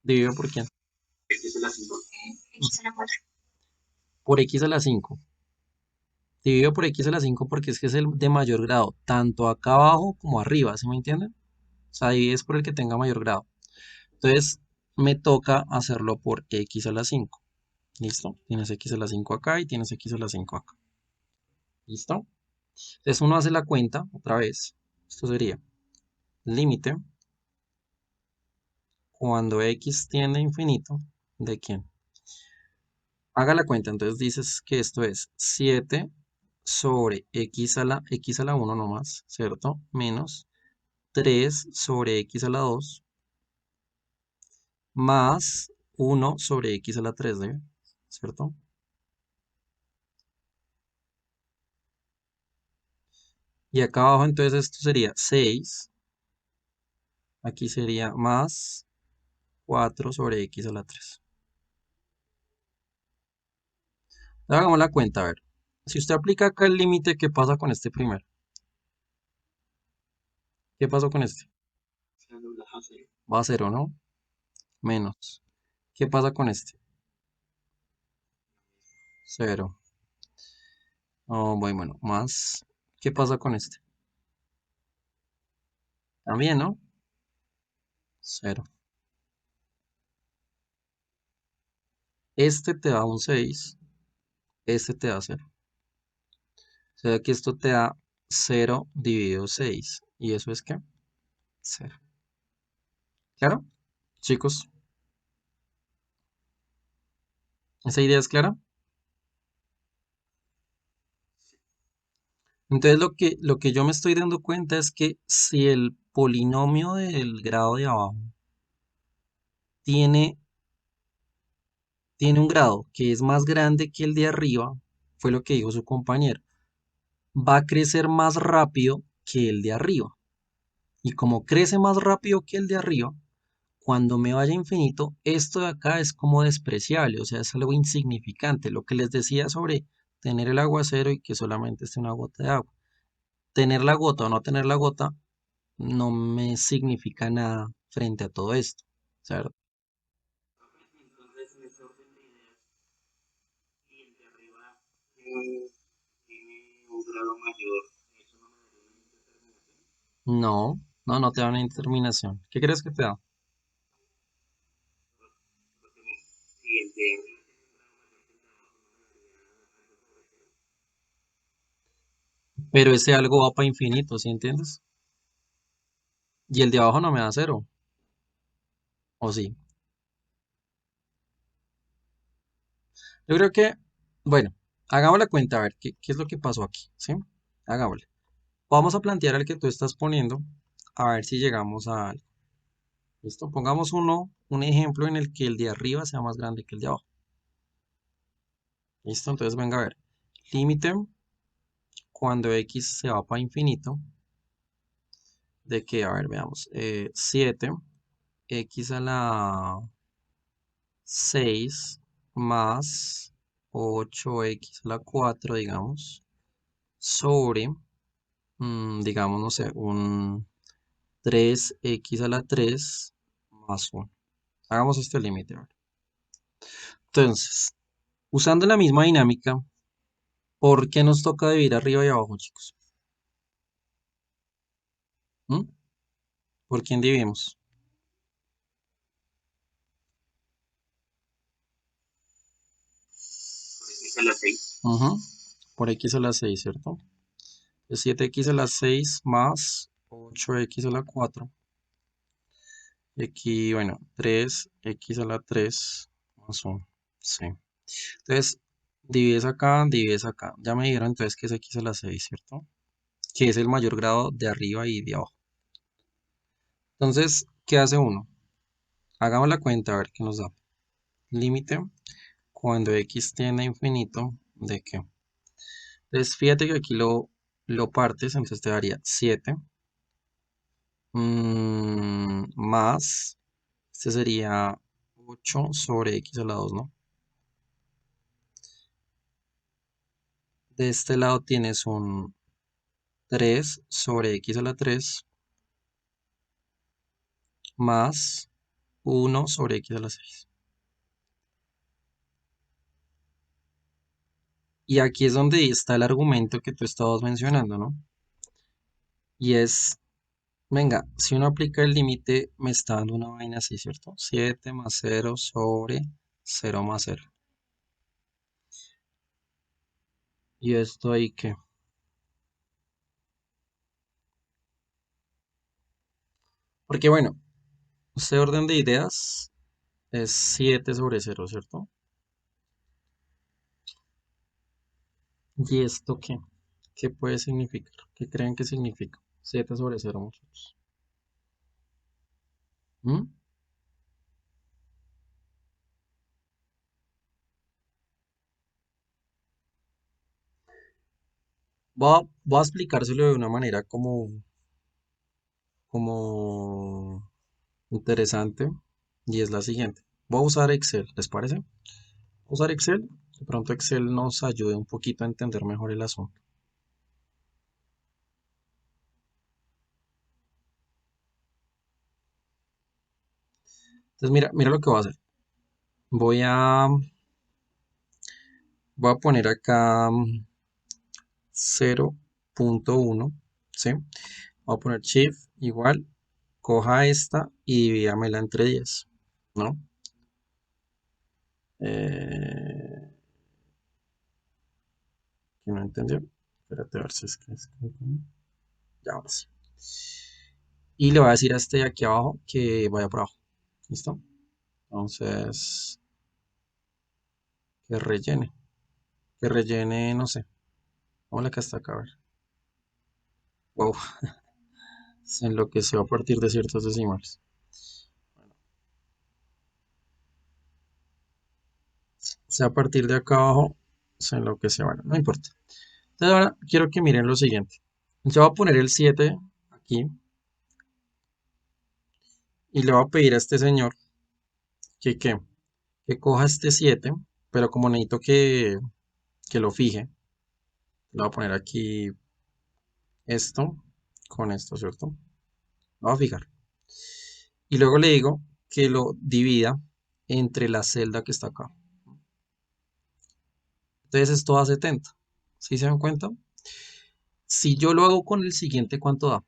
¿Divido por quién? X es la 5. Por x a la 5. Divido por x a la 5 porque es que es el de mayor grado, tanto acá abajo como arriba, ¿sí me entienden? O sea, divides por el que tenga mayor grado. Entonces, me toca hacerlo por x a la 5. ¿Listo? Tienes x a la 5 acá y tienes x a la 5 acá. ¿Listo? Entonces uno hace la cuenta otra vez. Esto sería límite cuando x tiende a infinito. ¿De quién? Haga la cuenta. Entonces dices que esto es 7 sobre x a la 1 nomás, ¿cierto? Menos 3 sobre x a la 2 más 1 sobre x a la 3, ¿eh? ¿Cierto? Y acá abajo entonces esto sería 6. Aquí sería más 4 sobre x a la 3. Hagamos la cuenta, a ver. Si usted aplica acá el límite, ¿qué pasa con este primero? ¿Qué pasó con este? Se anula a 0. Va a cero, ¿no? Menos. ¿Qué pasa con este? Cero. Oh, bueno, más. ¿Qué pasa con este? También, ¿no? Cero. Este te da un 6. Este te da cero. O sea que esto te da 0 dividido 6. ¿Y eso es qué? Cero. ¿Claro? Chicos, ¿esa idea es clara? Entonces lo que yo me estoy dando cuenta es que si el polinomio del grado de abajo tiene, tiene un grado que es más grande que el de arriba, fue lo que dijo su compañero, va a crecer más rápido que el de arriba. Y como crece más rápido que el de arriba, cuando me vaya a infinito, esto de acá es como despreciable, o sea, es algo insignificante. Lo que les decía sobre tener el aguacero y que solamente esté una gota de agua. Tener la gota o no tener la gota no me significa nada frente a todo esto, ¿cierto? que tiene un grado mayor, eso no me daría una indeterminación. No, no, no te da una indeterminación. ¿Qué crees que te da? Porque si el de arriba tiene un grado mayor que el de abajo, no me daría algo sobre cero. Pero ese algo va para infinito, ¿sí entiendes? Y el de abajo no me da cero, ¿o sí? Yo creo que, bueno, hagamos la cuenta a ver qué es lo que pasó aquí, ¿sí? Hagámosle. Vamos a plantear el que tú estás poniendo, a ver si llegamos a algo. ¿Listo? Pongamos un ejemplo en el que el de arriba sea más grande que el de abajo. ¿Listo? Entonces venga a ver. Límite cuando x se va para infinito, de que, a ver, veamos, 7 x a la 6 más 8x a la 4, digamos, sobre, digamos, no sé, un 3x a la 3 más 1. Hagamos este límite. A ver. Entonces, usando la misma dinámica, ¿por qué nos toca dividir arriba y abajo, chicos? ¿Mm? ¿Por quién dividimos? Por eso hice la 6. Ujú, por x a la 6, ¿cierto? Es 7x a la 6 más 8x a la 4. Y aquí, bueno, 3x a la 3 más 1. Sí. Entonces, divides acá. Ya me dieron entonces que es x a la 6, ¿cierto? Que es el mayor grado de arriba y de abajo. Entonces, ¿qué hace uno? Hagamos la cuenta a ver qué nos da. Límite cuando x tiende a infinito, ¿de qué? Entonces, fíjate que aquí lo partes, entonces te daría 7 más, este sería 8 sobre x a la 2, ¿no? De este lado tienes un 3 sobre x a la 3 más 1 sobre x a la 6. Y aquí es donde está el argumento que tú estabas mencionando, ¿no? Y es, venga, si uno aplica el límite, me está dando una vaina así, ¿cierto? 7 más 0 sobre 0 más 0. ¿Y esto ahí qué? Porque bueno, este orden de ideas es 7 sobre 0, ¿cierto? ¿Y esto qué? ¿Qué puede significar? ¿Qué creen que significa? 7 sobre 0, muchachos. ¿Mm? Voy a explicárselo de una manera como interesante y es la siguiente. Voy a usar Excel, ¿les parece? Voy a usar Excel. De pronto Excel nos ayude un poquito a entender mejor el asunto. Entonces mira lo que voy a hacer. Voy a, voy a poner acá 0.1, ¿sí? Voy a poner shift igual, coja esta y divídamela entre 10, ¿no? Eh, ¿Quién no entendió? Espérate a ver si es que ya ahora sí. Y le voy a decir a este de aquí abajo que vaya por abajo. ¿Listo? Entonces, que rellene. Que rellene, no sé. Vamos que hasta acá, a ver. Wow, se enloqueció a partir de ciertos decimales. O sea, a partir de acá abajo se enloqueció. Bueno, no importa. Entonces ahora quiero que miren lo siguiente. Yo voy a poner el 7 aquí y le voy a pedir a este señor que, que coja este 7, pero como necesito que lo fije, le voy a poner aquí esto con esto, ¿cierto? Lo voy a fijar. Y luego le digo que lo divida entre la celda que está acá. Entonces esto da 70. ¿Sí se dan cuenta? Si yo lo hago con el siguiente, ¿cuánto da?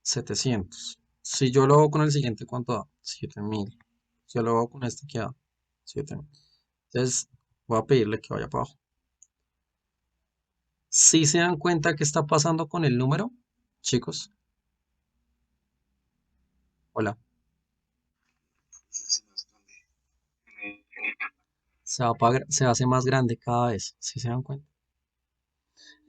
700. Si yo lo hago con el siguiente, ¿cuánto da? 7000. Si yo lo hago con este, ¿qué da? 7000. Entonces voy a pedirle que vaya para abajo. ¿Sí se dan cuenta qué está pasando con el número, chicos? Hola. Se hace más grande. Se hace más grande cada vez. ¿Sí se dan cuenta?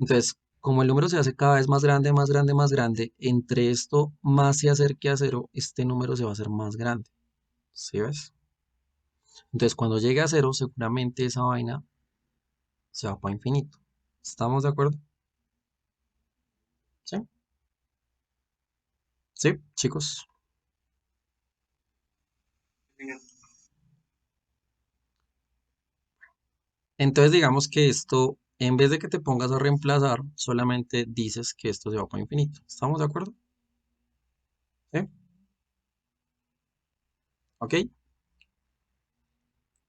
Entonces, como el número se hace cada vez más grande, más grande, más grande, entre esto más se acerque a cero, este número se va a hacer más grande. ¿Sí ves? Entonces, cuando llegue a cero, seguramente esa vaina se va para infinito. ¿Estamos de acuerdo? ¿Sí? Sí, chicos. Señor, Entonces, digamos que esto, en vez de que te pongas a reemplazar, solamente dices que esto se va para infinito. ¿Estamos de acuerdo? ¿Sí? ¿Ok?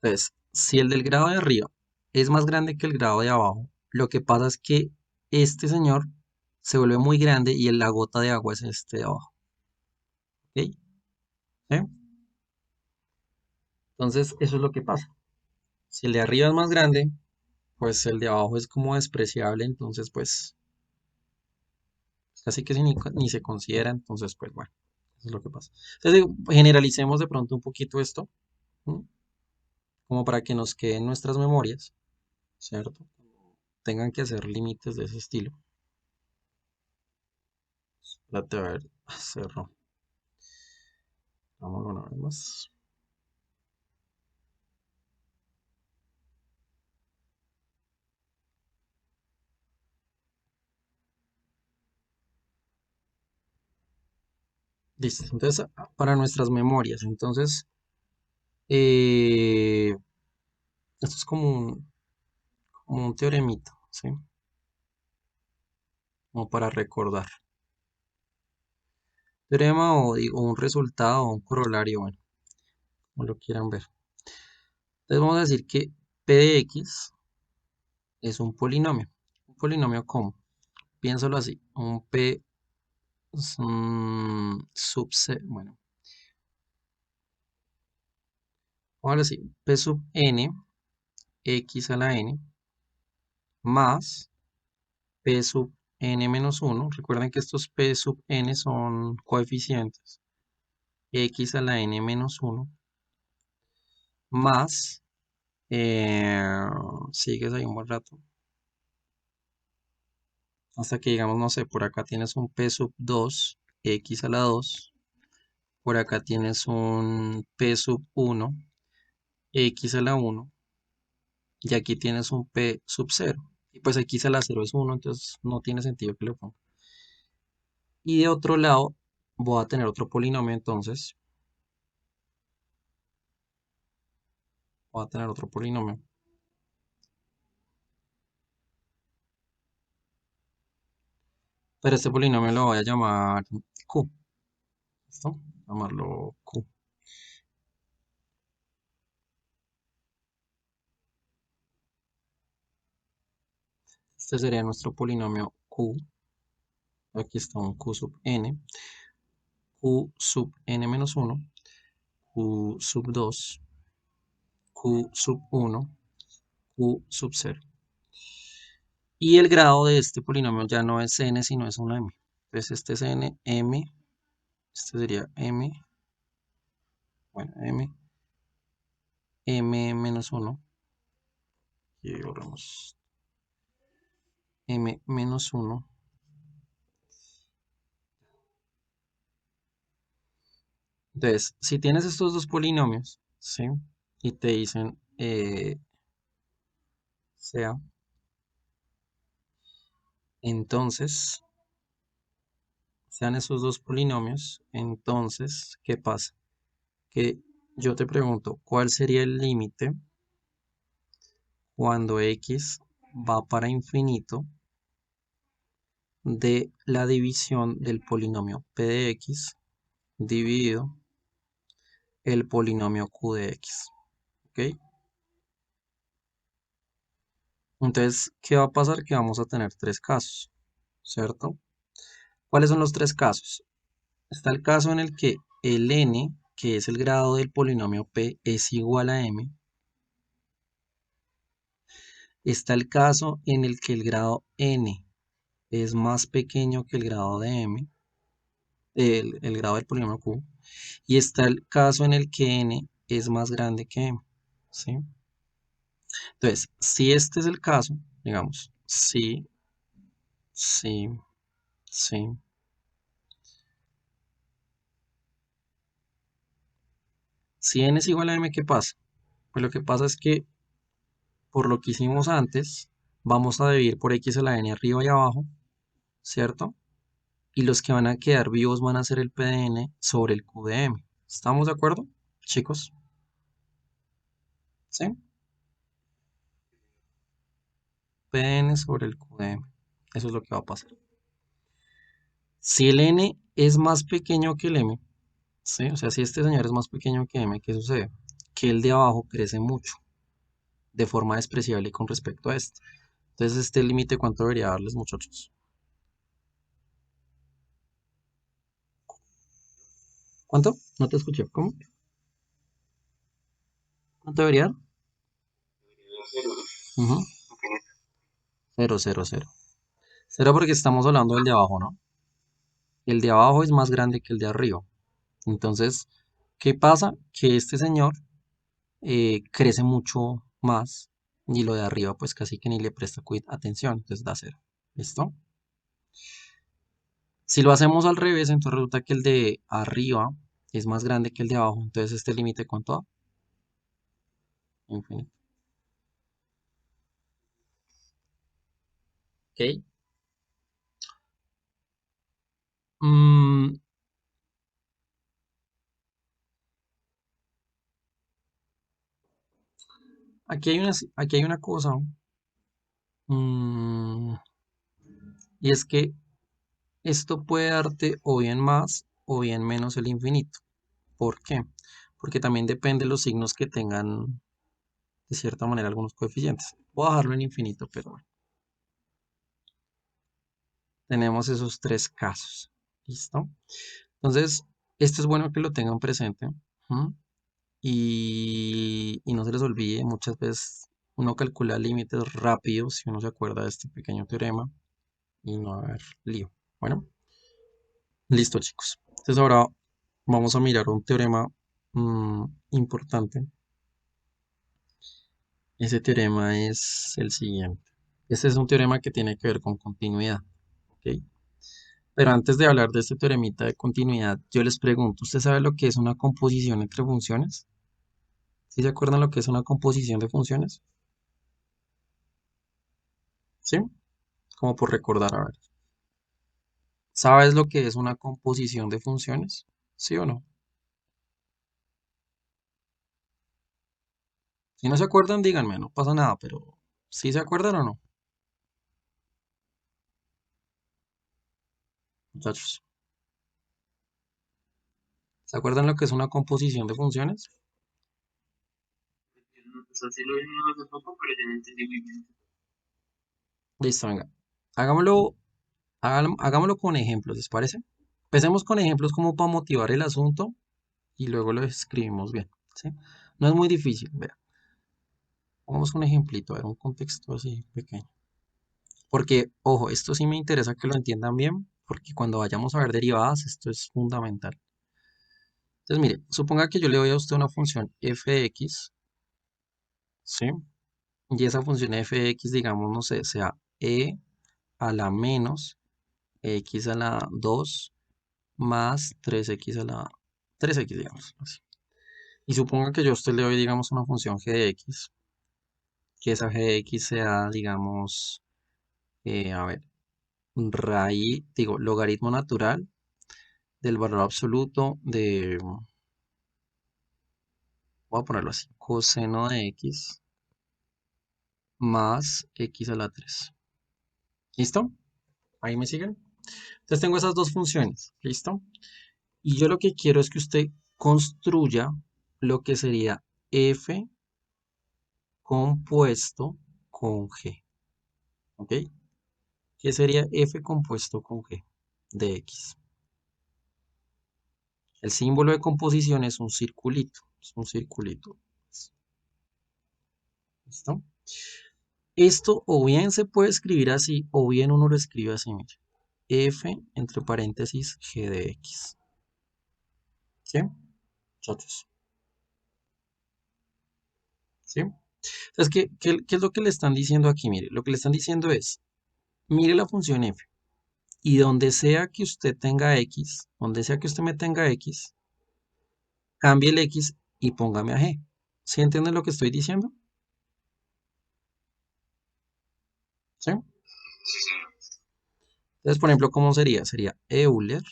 Entonces, si el del grado de arriba es más grande que el grado de abajo, lo que pasa es que este señor se vuelve muy grande y la gota de agua es este de abajo. ¿Ok? ¿Sí? Entonces, eso es lo que pasa. Si el de arriba es más grande, pues el de abajo es como despreciable, entonces pues casi que ni se considera, entonces pues bueno, eso es lo que pasa. Entonces digo, generalicemos de pronto un poquito esto, ¿no? Como para que nos queden nuestras memorias, ¿cierto? Tengan que hacer límites de ese estilo. Espérate a ver, cerro. Vamos una vez más. Listo. Entonces, para nuestras memorias, entonces, esto es como un teoremito, ¿sí? Como para recordar. Teorema o digo, un resultado o un corolario, bueno, como lo quieran ver. Entonces vamos a decir que P de X es un polinomio. ¿Un polinomio cómo? Piénsalo así. Un P sub C, bueno, ahora sí, P sub N, X a la N, más P sub N menos 1. Recuerden que estos P sub N son coeficientes. X a la N menos 1, más, sigues ahí un buen rato. Hasta que digamos, no sé, por acá tienes un P sub 2, X a la 2. Por acá tienes un P sub 1, X a la 1. Y aquí tienes un P sub 0. Y pues X a la 0 es 1, entonces no tiene sentido que lo ponga. Y de otro lado voy a tener otro polinomio, entonces voy a tener otro polinomio. Pero este polinomio lo voy a llamar Q. ¿Listo? Llamarlo Q. Este sería nuestro polinomio Q. Aquí está un Q sub n. Q sub n menos 1. Q sub 2. Q sub 1. Q sub 0. Y el grado de este polinomio ya no es n, sino es una m. Entonces este es n, m. Este sería m. Bueno, m menos 1. Y borramos m menos 1. Entonces, si tienes estos dos polinomios, ¿sí? Y te dicen, sea, entonces, sean esos dos polinomios, entonces, ¿qué pasa? Que yo te pregunto, ¿cuál sería el límite cuando x va para infinito de la división del polinomio p de x dividido el polinomio q de x? ¿Ok? Entonces, ¿qué va a pasar? Que vamos a tener tres casos, ¿cierto? ¿Cuáles son los tres casos? Está el caso en el que el n, que es el grado del polinomio p, es igual a m. Está el caso en el que el grado n es más pequeño que el grado de m, el grado del polinomio q. Y está el caso en el que n es más grande que m, ¿sí? Entonces, si este es el caso, digamos, sí, sí, sí. Si n es igual a m, ¿qué pasa? Pues lo que pasa es que, por lo que hicimos antes, vamos a dividir por x a la n arriba y abajo, ¿cierto? Y los que van a quedar vivos van a ser el p de n sobre el q de m. ¿Estamos de acuerdo, chicos? ¿Sí? P de n sobre el q de m. Eso es lo que va a pasar. Si el n es más pequeño que el m, ¿sí? O sea, si este señor es más pequeño que m, ¿qué sucede? Que el de abajo crece mucho, de forma despreciable con respecto a este. Entonces, este límite, ¿cuánto debería darles, muchachos? ¿Cuánto? No te escuché. ¿Cómo? ¿Cuánto debería dar? Debería ser Ujú. Infinito. 0, 0, 0. 0 porque estamos hablando del de abajo, ¿no? El de abajo es más grande que el de arriba. Entonces, ¿qué pasa? Que este señor crece mucho más y lo de arriba pues casi que ni le presta atención, entonces da 0. ¿Listo? Si lo hacemos al revés, entonces resulta que el de arriba es más grande que el de abajo, entonces este límite, ¿cuánto da? Infinito. ¿Ok? Mm, aquí hay una cosa, mm, y es que esto puede darte o bien más o bien menos el infinito. ¿Por qué? Porque también depende de los signos que tengan de cierta manera algunos coeficientes. Voy a dejarlo en infinito, pero bueno, tenemos esos tres casos. ¿Listo? Entonces, esto es bueno que lo tengan presente. ¿M? Y no se les olvide, muchas veces uno calcula límites rápidos si uno se acuerda de este pequeño teorema y no va a haber lío. Bueno, listo, chicos. Entonces ahora vamos a mirar un teorema importante. Ese teorema es el siguiente. Este es un teorema que tiene que ver con continuidad. ¿Ok? Pero antes de hablar de este teoremita de continuidad, yo les pregunto, ¿usted sabe lo que es una composición entre funciones? ¿Sí se acuerdan lo que es una composición de funciones? ¿Sí? Como por recordar, a ver. ¿Sabes lo que es una composición de funciones? ¿Sí o no? Si no se acuerdan, díganme, no pasa nada, pero ¿sí se acuerdan o no, muchachos? ¿Se acuerdan lo que es una composición de funciones? O sea, sí lo vimos hace poco, pero yo no entendí muy bien. Listo, venga. Hagámoslo, hagámoslo con ejemplos, ¿les parece? Empecemos con ejemplos como para motivar el asunto y luego lo escribimos bien, ¿sí? No es muy difícil, vea. Vamos con un ejemplito, a ver, un contexto así pequeño. Porque, ojo, esto sí me interesa que lo entiendan bien, porque cuando vayamos a ver derivadas, esto es fundamental. Entonces, mire, suponga que yo le doy a usted una función f de x, ¿sí? Y esa función f de x, digamos, no sé, sea a la menos x a la 2 más 3x a la 3x, digamos, así. Y suponga que yo a usted le doy, digamos, una función g de x, que esa g de x sea, digamos, a ver, raíz, digo, logaritmo natural del valor absoluto de, voy a ponerlo así, coseno de x más x a la 3. ¿Listo? ¿Ahí me siguen? Entonces tengo esas dos funciones, ¿listo? Y yo lo que quiero es que usted construya lo que sería f compuesto con g. ¿Ok? ¿Qué sería f compuesto con g de x? El símbolo de composición es un circulito. Es un circulito. ¿Listo? Esto o bien se puede escribir así, o bien uno lo escribe así, mire. F entre paréntesis g de x. ¿Sí? Muchachos. ¿Sí? Entonces, ¿qué es lo que le están diciendo aquí? Mire, lo que le están diciendo es, mire la función f. Y donde sea que usted tenga x, donde sea que usted me tenga x, cambie el x y póngame a g. ¿Sí entienden lo que estoy diciendo? ¿Sí? Sí, señor. Entonces, por ejemplo, ¿cómo sería? Sería Euler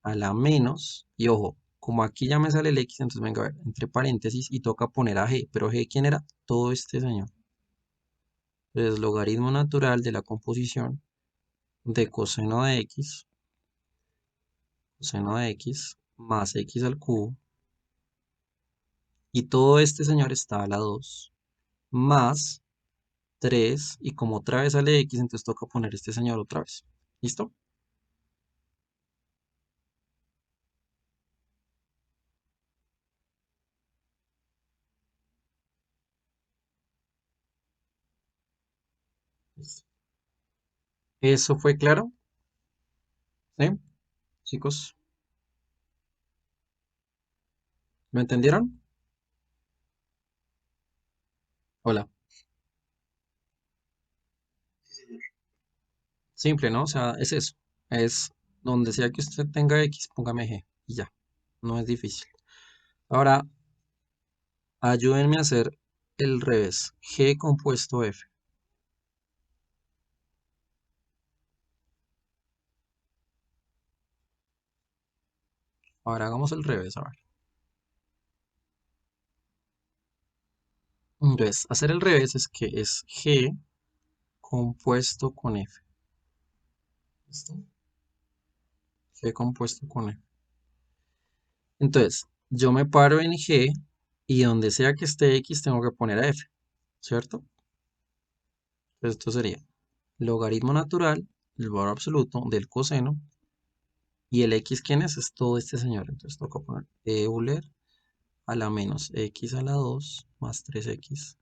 a la menos, y ojo, como aquí ya me sale el x, entonces venga a ver, entre paréntesis y toca poner a g, pero g, ¿quién era? Todo este señor. Entonces, logaritmo natural de la composición de coseno de x más x al cubo, y todo este señor está a la 2, más 3, y como otra vez sale x, entonces toca poner este señor otra vez. ¿Listo? Listo. ¿Eso fue claro? ¿Sí? Chicos, ¿lo entendieron? Hola. Sí, señor. Simple, ¿no? O sea, es eso. Es donde sea que usted tenga X, póngame G. Y ya. No es difícil. Ahora, ayúdenme a hacer el revés. G compuesto F. Ahora hagamos el revés, a ver. Entonces, hacer el revés es que es G compuesto con F. ¿Listo? G compuesto con F. Entonces, yo me paro en G y donde sea que esté X tengo que poner a F. ¿Cierto? Entonces, esto sería logaritmo natural, el valor absoluto del coseno. Y el x, ¿quién es? Es todo este señor. Entonces toca poner Euler a la menos x a la 2 más 3x.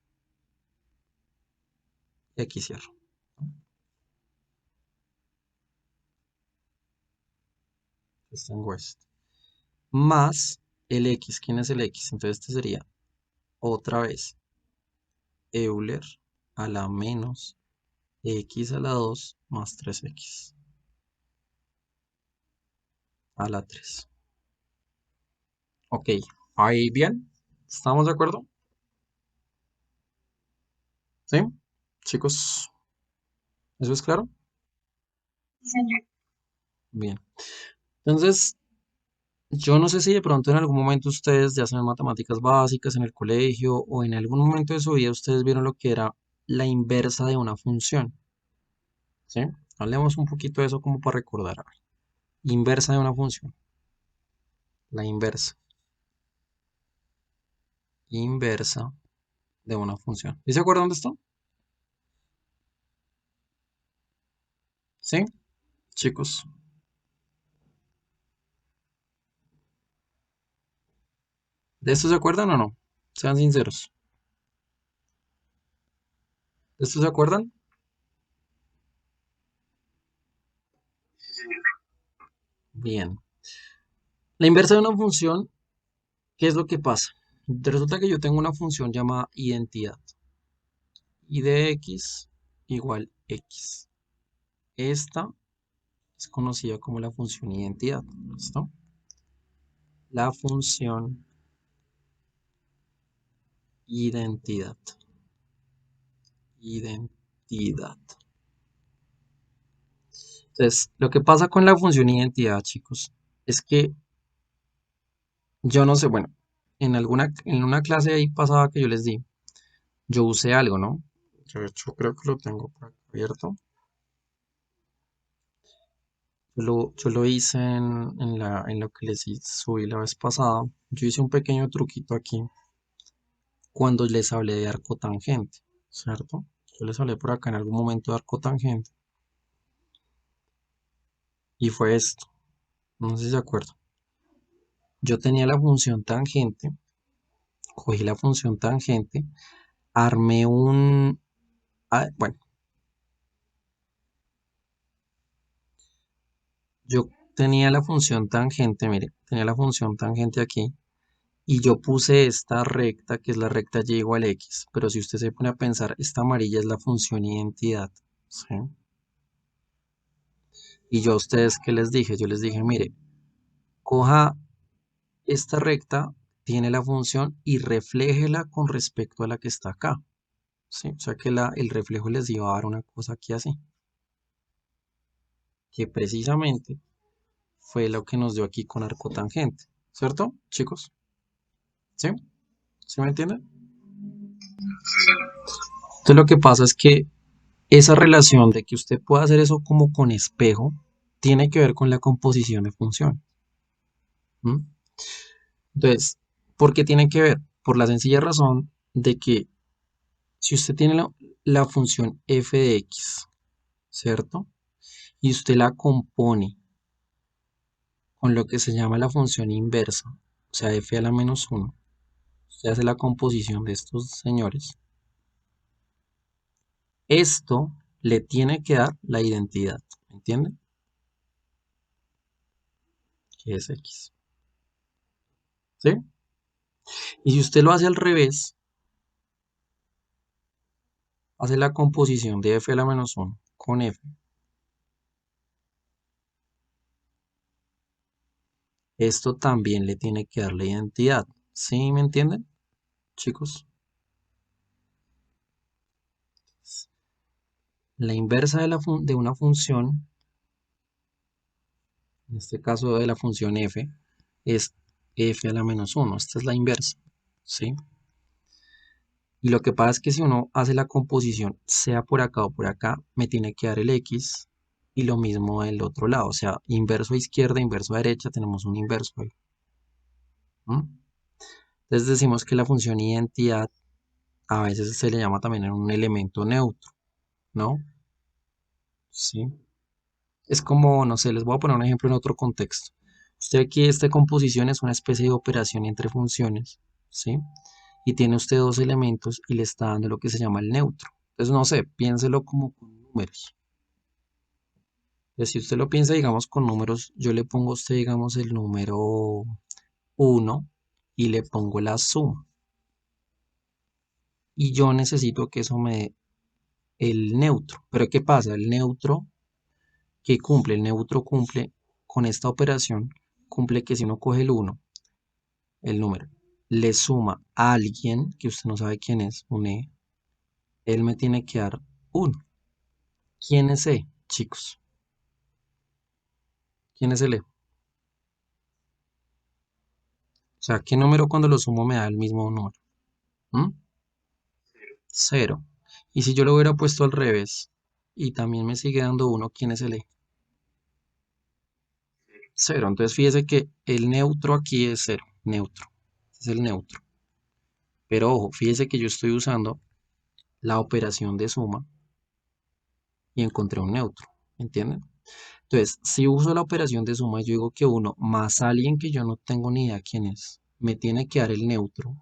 Y aquí cierro. Entonces tengo esto. Más el x, ¿quién es el x? Entonces este sería otra vez Euler a la menos x a la 2 más 3x a la 3. Ok, ahí bien. ¿Estamos de acuerdo? ¿Sí? Chicos, ¿eso es claro? Sí, señor. Bien. Entonces, yo no sé si de pronto en algún momento ustedes ya saben matemáticas básicas en el colegio o en algún momento de su vida ustedes vieron lo que era la inversa de una función, ¿sí? Hablemos un poquito de eso como para recordar. A ver, inversa de una función, la inversa, inversa de una función. ¿Sí se acuerdan de esto? ¿Sí? Chicos, ¿de esto se acuerdan o no? Sean sinceros. ¿De esto se acuerdan? Sí, señor. Bien. La inversa de una función, ¿qué es lo que pasa? Resulta que yo tengo una función llamada identidad. Y de x igual x. Esta es conocida como la función identidad. ¿Listo? La función identidad. Identidad. Entonces, lo que pasa con la función identidad, chicos, es que yo no sé, bueno, en una clase ahí pasada que yo les di, yo usé algo, ¿no? De hecho, creo que lo tengo por aquí abierto. Yo lo hice en lo que subí la vez pasada. Yo hice un pequeño truquito aquí cuando les hablé de arco tangente, ¿cierto? Yo les hablé por acá en algún momento de arco tangente. Y fue esto. No sé si se acuerdan. Yo tenía la función tangente. Cogí la función tangente. Armé un... bueno, yo tenía la función tangente, mire, tenía la función tangente aquí. Y yo puse esta recta, que es la recta y igual a x. Pero si usted se pone a pensar, esta amarilla es la función identidad. ¿Sí? Y yo a ustedes, ¿qué les dije? Yo les dije, mire, coja esta recta, tiene la función y refléjela con respecto a la que está acá. ¿Sí? O sea que el reflejo les iba a dar una cosa aquí así. Que precisamente fue lo que nos dio aquí con arco tangente. ¿Cierto, chicos? ¿Sí? ¿Sí me entienden? Entonces lo que pasa es que esa relación de que usted pueda hacer eso como con espejo tiene que ver con la composición de función. ¿Mm? Entonces, ¿por qué tiene que ver? Por la sencilla razón de que si usted tiene la función f de x, ¿cierto? Y usted la compone con lo que se llama la función inversa, o sea, f a la menos 1, usted hace la composición de estos señores. Esto le tiene que dar la identidad, ¿me entiende? Que es x, ¿sí? Y si usted lo hace al revés, hace la composición de f a la menos 1 con f. Esto también le tiene que dar la identidad. ¿Sí me entienden, chicos? La inversa de una función, en este caso de la función f, es f a la menos 1. Esta es la inversa, ¿sí? Y lo que pasa es que si uno hace la composición, sea por acá o por acá, me tiene que dar el x y lo mismo del otro lado. O sea, inverso a izquierda, inverso a derecha, tenemos un inverso ahí. Entonces decimos que la función identidad a veces se le llama también un elemento neutro, ¿no? Sí. Es como, no sé, les voy a poner un ejemplo en otro contexto. Usted aquí, esta composición es una especie de operación entre funciones, ¿sí? Y tiene usted dos elementos y le está dando lo que se llama el neutro. Entonces, no sé, piénselo como con números. Entonces, si usted lo piensa, digamos, con números, yo le pongo a usted, digamos, el número 1 y le pongo la suma. Y yo necesito que eso me dé el neutro. Pero ¿qué pasa? El neutro que cumple, el neutro cumple con esta operación, cumple que si uno coge el 1, el número, le suma a alguien que usted no sabe quién es, un E, él me tiene que dar 1. ¿Quién es E, chicos? ¿Quién es el E? O sea, ¿qué número cuando lo sumo me da el mismo número? ¿Mm? 0. Y si yo lo hubiera puesto al revés y también me sigue dando 1, ¿quién es el E? 0. Entonces fíjese que el neutro aquí es 0, neutro. Es el neutro. Pero ojo, fíjese que yo estoy usando la operación de suma y encontré un neutro, ¿entienden? Entonces, si uso la operación de suma, yo digo que 1 más alguien que yo no tengo ni idea quién es, me tiene que dar el neutro,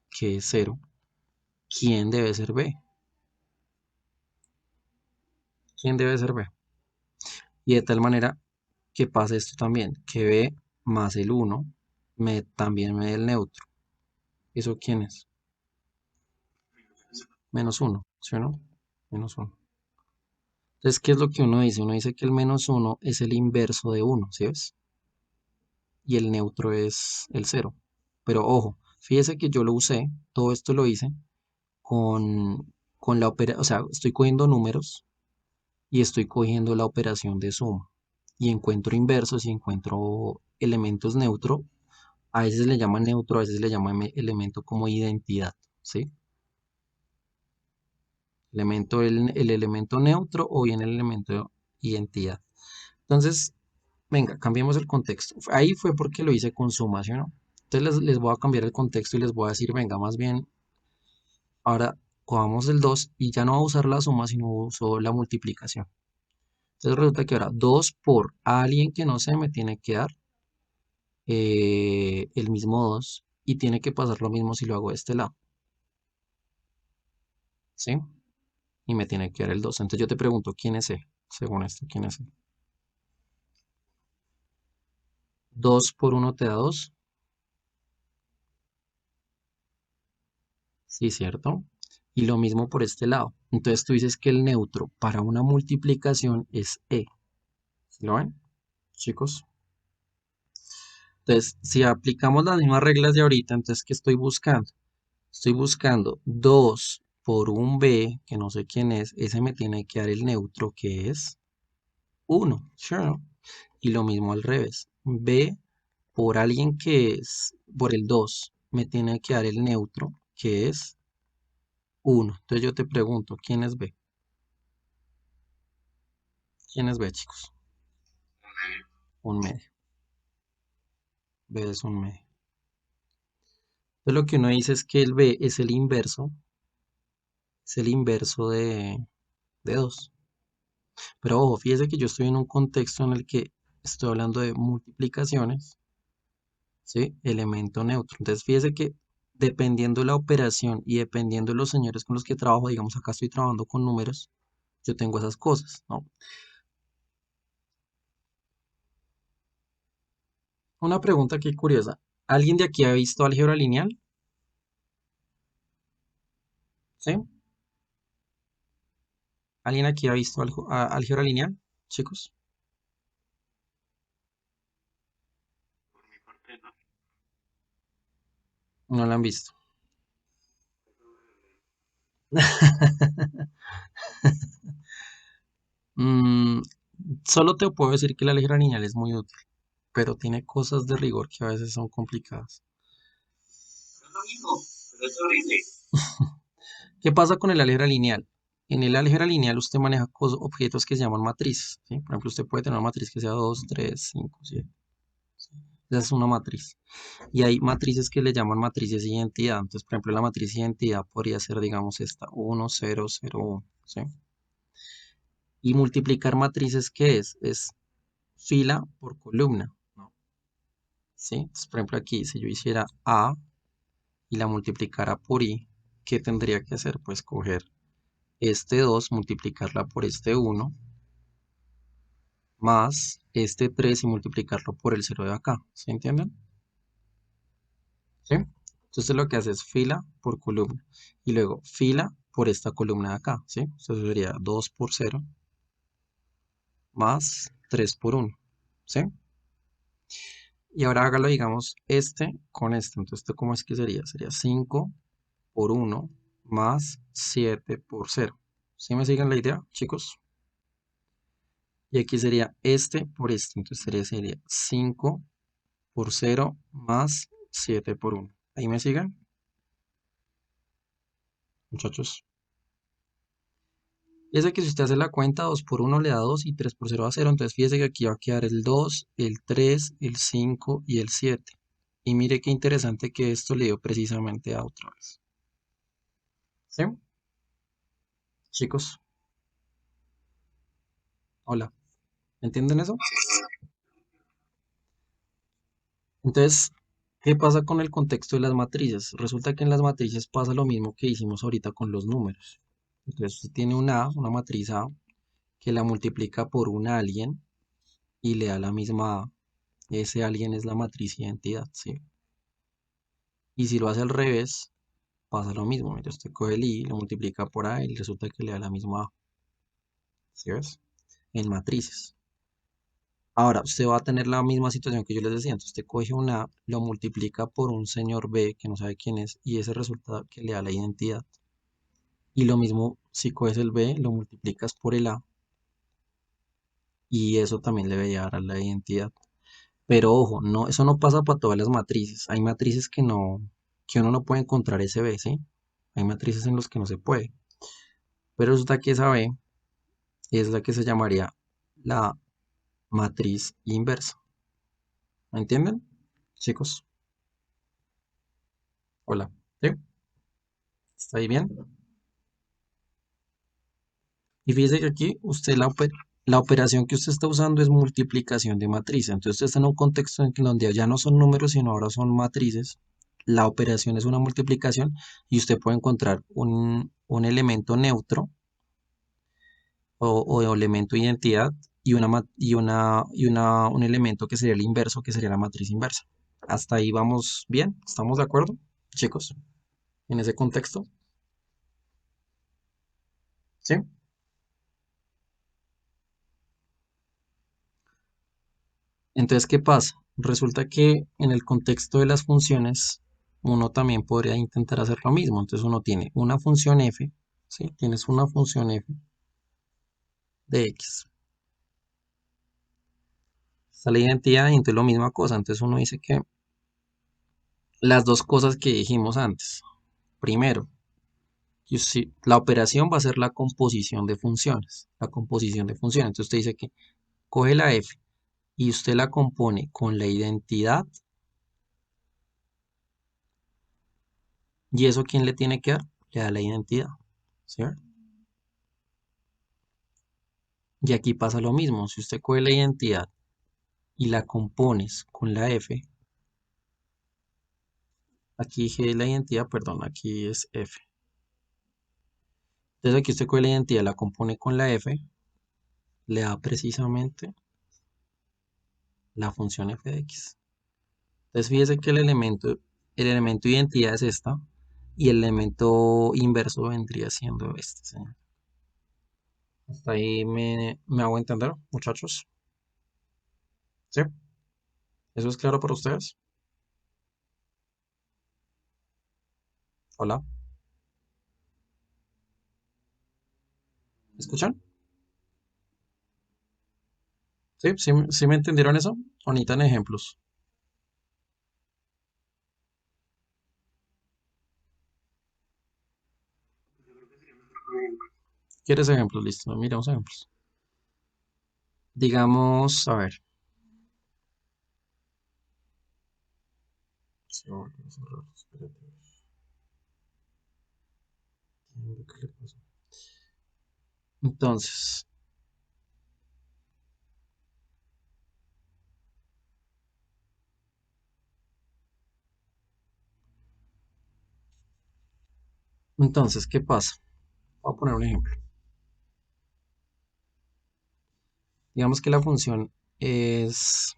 que es 0. ¿Quién debe ser B? ¿Quién debe ser B? Y de tal manera que pase esto también, que B más el 1 también me dé el neutro. ¿Eso quién es? Menos 1, ¿sí o no? Menos 1. Entonces, ¿qué es lo que uno dice? Uno dice que el menos 1 es el inverso de 1, ¿sí ves? Y el neutro es el 0. Pero ojo, fíjese que yo lo usé, todo esto lo hice con la operación, o sea, estoy cogiendo números y estoy cogiendo la operación de suma. Y encuentro inversos y encuentro elementos neutro. A veces le llaman neutro, a veces le llaman elemento como identidad, ¿sí? El elemento neutro o bien el elemento identidad. Entonces, venga, cambiemos el contexto. Ahí fue porque lo hice con suma, ¿sí o no? Entonces les voy a cambiar el contexto y les voy a decir, venga, más bien, ahora cojamos el 2 y ya no va a usar la suma, sino uso la multiplicación. Entonces resulta que ahora 2 por alguien que no sé me tiene que dar el mismo 2 y tiene que pasar lo mismo si lo hago de este lado, ¿sí? Y me tiene que dar el 2. Entonces yo te pregunto, ¿quién es E? Según esto, ¿quién es E? 2 por 1 te da 2. Sí, ¿cierto? Y lo mismo por este lado. Entonces tú dices que el neutro para una multiplicación es E. ¿Sí lo ven, chicos? Entonces, si aplicamos las mismas reglas de ahorita, entonces, ¿qué estoy buscando? Estoy buscando 2 por un B, que no sé quién es. Ese me tiene que dar el neutro, que es 1. ¿Sí o no? Y lo mismo al revés. B por alguien que es, por el 2, me tiene que dar el neutro, que es 1. Entonces yo te pregunto, ¿quién es B? ¿Quién es B, chicos? Un medio. Un medio. B es un medio. Entonces lo que uno dice es que el B es el inverso de 2. Pero ojo, fíjese que yo estoy en un contexto en el que estoy hablando de multiplicaciones, ¿sí? Elemento neutro. Entonces fíjese que dependiendo de la operación y dependiendo de los señores con los que trabajo, digamos acá estoy trabajando con números, yo tengo esas cosas, ¿no? Una pregunta aquí curiosa. ¿Alguien de aquí ha visto álgebra lineal? ¿Sí? ¿Alguien aquí ha visto álgebra lineal, chicos? Por mi parte, no. No la han visto. Mm, solo te puedo decir que la álgebra lineal es muy útil, pero tiene cosas de rigor que a veces son complicadas. No es lo mismo, pero es horrible. ¿Qué pasa con el álgebra lineal? En el álgebra lineal usted maneja objetos que se llaman matrices, ¿sí? Por ejemplo, usted puede tener una matriz que sea 2, 3, 5, 7. Esa es una matriz. Y hay matrices que le llaman matrices de identidad. Entonces, por ejemplo, la matriz de identidad podría ser, digamos, esta, 1, 0, 0, 1, ¿sí? Y multiplicar matrices, ¿qué es? Es fila por columna, ¿no? ¿Sí? Entonces, por ejemplo, aquí, si yo hiciera A y la multiplicara por I, ¿qué tendría que hacer? Pues coger este 2, multiplicarla por este 1, más este 3 y multiplicarlo por el 0 de acá. ¿Sí entienden? ¿Sí? Entonces lo que hace es fila por columna. Y luego fila por esta columna de acá. ¿Sí? Entonces sería 2 por 0 más 3 por 1. ¿Sí? Y ahora hágalo, digamos, este con este. Entonces, ¿esto cómo es que sería? Sería 5 por 1 más 7 por 0. ¿Sí me siguen la idea, chicos? Y aquí sería este por este. Entonces sería 5 por 0 más 7 por 1. ¿Ahí me siguen, muchachos? Fíjese que si usted hace la cuenta, 2 por 1 le da 2 y 3 por 0 da 0. Entonces fíjese que aquí va a quedar el 2, el 3, el 5 y el 7. Y mire qué interesante que esto le dio precisamente a otra vez. ¿Sí? Chicos, hola. ¿Entienden eso? Entonces, ¿qué pasa con el contexto de las matrices? Resulta que en las matrices pasa lo mismo que hicimos ahorita con los números. Entonces, usted tiene una matriz A, que la multiplica por un alguien y le da la misma A. Ese alguien es la matriz identidad, ¿sí? Y si lo hace al revés, pasa lo mismo. Mira, usted coge el I, lo multiplica por A y resulta que le da la misma A. ¿Sí ves? En matrices. Ahora, usted va a tener la misma situación que yo les decía. Entonces, usted coge un A, lo multiplica por un señor B que no sabe quién es y ese resulta que le da la identidad. Y lo mismo si coges el B, lo multiplicas por el A y eso también le va a dar a la identidad. Pero ojo, no, eso no pasa para todas las matrices. Hay matrices que no, que uno no puede encontrar ese B, ¿sí? Hay matrices en los que no se puede. Pero resulta que esa B es la que se llamaría la matriz inversa. ¿Me entienden, chicos? Hola. ¿Sí? ¿Está ahí bien? Y fíjese que aquí usted la operación que usted está usando es multiplicación de matriz. Entonces usted está en un contexto en donde ya no son números, sino ahora son matrices. La operación es una multiplicación y usted puede encontrar un elemento neutro o elemento identidad y, un elemento que sería el inverso, que sería la matriz inversa. Hasta ahí vamos bien, ¿estamos de acuerdo, chicos? En ese contexto, ¿sí? Entonces, ¿qué pasa? Resulta que en el contexto de las funciones, uno también podría intentar hacer lo mismo. Entonces, uno tiene una función f, ¿sí? Tienes una función f de x. Está la identidad y entonces lo misma cosa. Entonces, uno dice que las dos cosas que dijimos antes. Primero, la operación va a ser la composición de funciones. La composición de funciones. Entonces, usted dice que coge la f y usted la compone con la identidad. ¿Y eso quién le tiene que dar? Le da la identidad. ¿Cierto? Y aquí pasa lo mismo. Si usted coge la identidad y la compones con la f, aquí dije la identidad, perdón, aquí es f. Entonces aquí usted coge la identidad, la compone con la f, le da precisamente la función f de x. Entonces fíjese que el elemento identidad es esta y el elemento inverso vendría siendo este, señor. Hasta ahí me hago entender, muchachos. ¿Sí? ¿Eso es claro para ustedes? Hola. ¿Me escuchan? ¿Sí? ¿Sí me entendieron eso? ¿O necesitan ejemplos? Yo creo que sería mejor con ejemplo. ¿Quieres ejemplos? Listo, miramos ejemplos. Digamos, a ver. Sí, bueno, es raro, espérate. ¿Qué le pasó? Entonces, ¿qué pasa? Voy a poner un ejemplo. Digamos que la función es...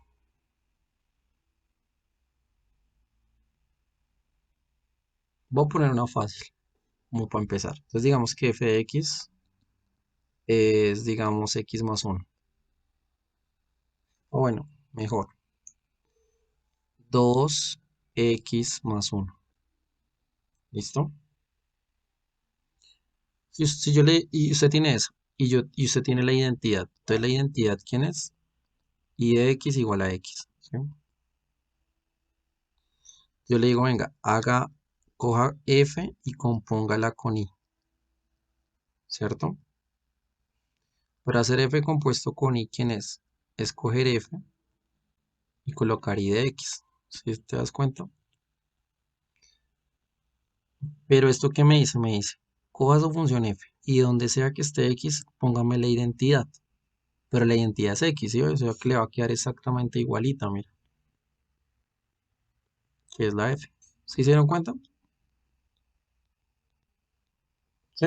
Voy a poner una fácil, como para empezar. Entonces, digamos que f de x es, digamos, x más 1. O bueno, mejor. 2x más 1. ¿Listo? Si yo le... Y usted tiene eso. Y usted tiene la identidad. Entonces, la identidad, ¿quién es? Y de x igual a x. ¿Sí? Yo le digo, venga, coja f y compóngala con i, ¿cierto? Para hacer f compuesto con i, ¿quién es? Escoger f y colocar i de x. ¿Sí te das cuenta? Pero esto que me dice, coja su función f y donde sea que esté x, póngame la identidad. Pero la identidad es x, ¿sí? O sea que le va a quedar exactamente igualita, mira, que es la f. ¿Sí se dieron cuenta? ¿Sí?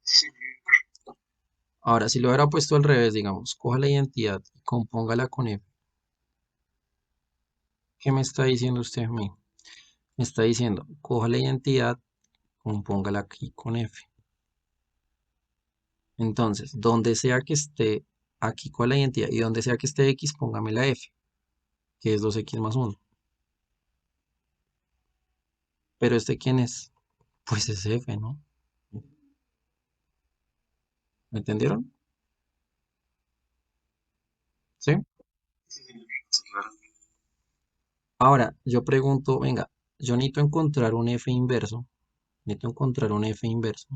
Sí, Ahora, si lo hubiera puesto al revés, digamos, coja la identidad y compóngala con f. ¿Qué me está diciendo usted a mí? Me está diciendo, coja la identidad, compóngala aquí con f. Entonces, donde sea que esté aquí con la identidad y donde sea que esté x, póngame la f, que es 2x más 1. Pero ¿este quién es? Pues es f, ¿no? ¿Me entendieron? ¿Sí? sí, sí, sí, claro. Ahora, yo pregunto, venga, yo necesito encontrar un f inverso, necesito encontrar un f inverso,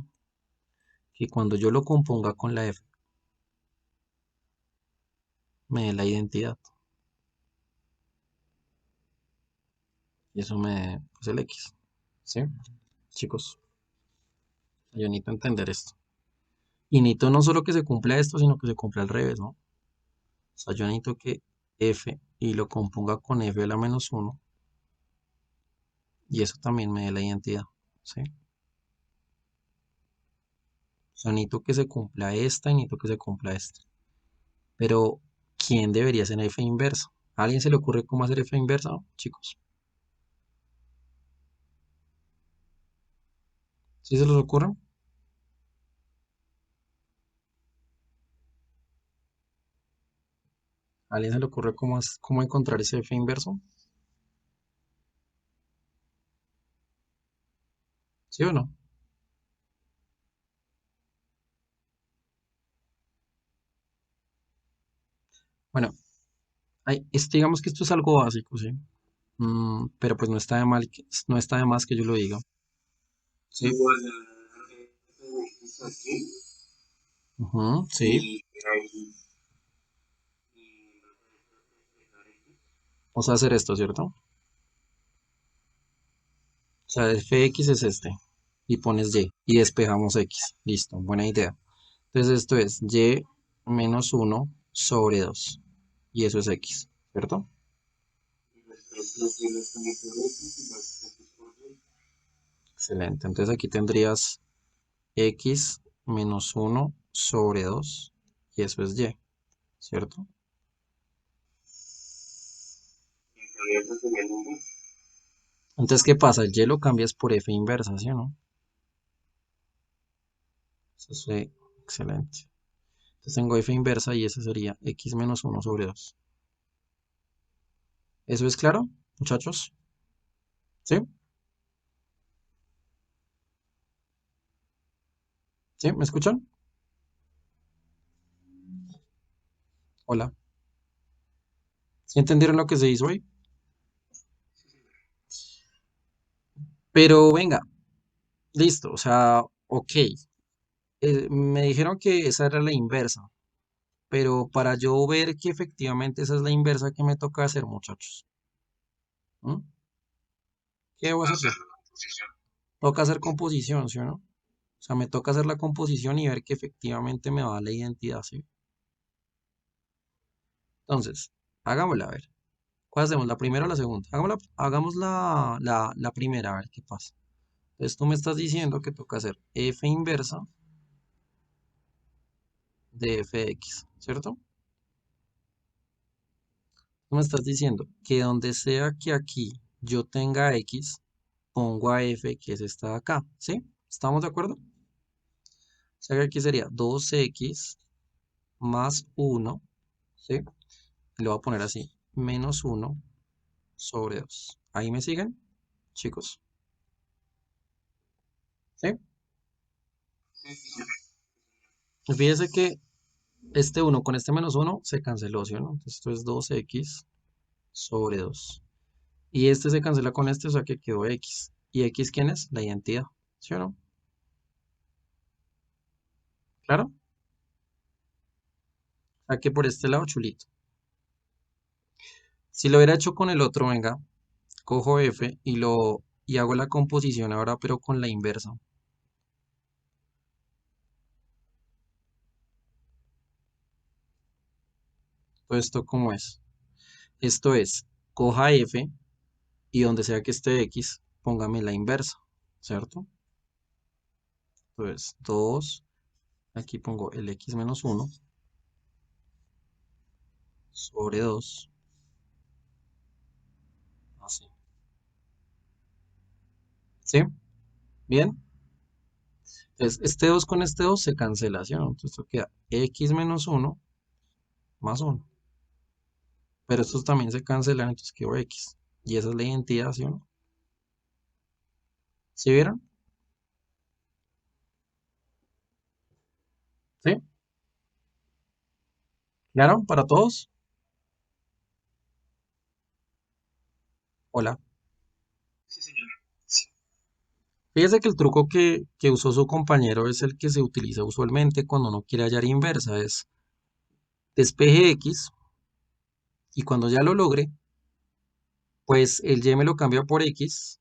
que cuando yo lo componga con la f, me dé la identidad. Y eso me dé, pues, el x. ¿Sí? Chicos, yo necesito entender esto. Y necesito no solo que se cumpla esto, sino que se cumpla al revés, ¿no? O sea, yo necesito que f y lo componga con f a la menos uno y eso también me dé la identidad, ¿sí? O sea, necesito que se cumpla esta y necesito que se cumpla esta. Pero, ¿quién debería ser f inversa? ¿A alguien se le ocurre cómo hacer f inversa, chicos? ¿Sí se les ocurre? ¿A alguien se le ocurre cómo encontrar ese f inverso? ¿Sí o no? Bueno, digamos que esto es algo básico, ¿sí? Pero pues no está de mal, no está de más que yo lo diga. ¿Sí? igual a X aquí Ujú, sí. y ahí y Vamos a hacer esto, ¿cierto? O sea, fx es este. Y pones y. Y despejamos x. Listo, buena idea. Entonces esto es y menos uno sobre 2 y eso es x, ¿cierto? después los tienes como por X y los X por Y. Excelente. Entonces aquí tendrías x menos uno sobre 2 y eso es y, ¿cierto? Y en teoría eso sería el número. Entonces, ¿qué pasa? El y lo cambias por f inversa, ¿sí o no? Eso es excelente. Entonces tengo f inversa y eso sería x menos uno sobre 2. ¿Eso es claro, muchachos? ¿Sí? ¿Sí? ¿Me escuchan? Hola. ¿Sí entendieron lo que se hizo hoy? Pero venga, listo. O sea, ok. Me dijeron que esa era la inversa. Pero para yo ver que efectivamente esa es la inversa que me toca hacer, muchachos. ¿Mm? ¿Qué debo hacer yo? hacer la composición. Toca hacer composición, ¿sí o no? O sea, me toca hacer la composición y ver que efectivamente me va la identidad, ¿sí? Entonces, hagámosla a ver. ¿Cuál hacemos? ¿La primera o la segunda? Hagamos la primera, a ver qué pasa. Entonces tú me estás diciendo que toca hacer f inversa de fx, ¿cierto? Tú me estás diciendo que donde sea que aquí yo tenga x, pongo a f, que es esta de acá, ¿sí? ¿Estamos de acuerdo? O sea que aquí sería 2x más 1, ¿sí? Y lo voy a poner así, menos 1 sobre 2. ¿Ahí me siguen, chicos? ¿Sí? Sí, sí, sí. Fíjese que este uno con este menos uno se canceló, ¿sí o no? Entonces esto es 2x sobre 2. Y este se cancela con este, o sea que quedó x. ¿Y x quién es? La identidad, ¿sí o no? ¿Claro? O sea que por este lado, chulito. Si lo hubiera hecho con el otro, venga, cojo f y hago la composición ahora, pero con la inversa. Entonces, ¿esto cómo es? Esto es, coja f y donde sea que esté x, póngame la inversa, ¿cierto? Entonces, 2, aquí pongo el x menos 1 sobre 2, así. ¿Sí? ¿Bien? Entonces, este 2 con este 2 se cancela, ¿sí o no? Entonces, esto queda x menos 1 más 1. Pero estos también se cancelan, entonces quedó x. Y esa es la identidad, ¿sí o no? ¿Sí vieron? ¿Sí? ¿Claro? ¿Para todos? Hola. Sí, señor. Sí. Fíjese que el truco que usó su compañero es el que se utiliza usualmente cuando uno quiere hallar inversa. Es despeje x y cuando ya lo logre, pues el y me lo cambia por x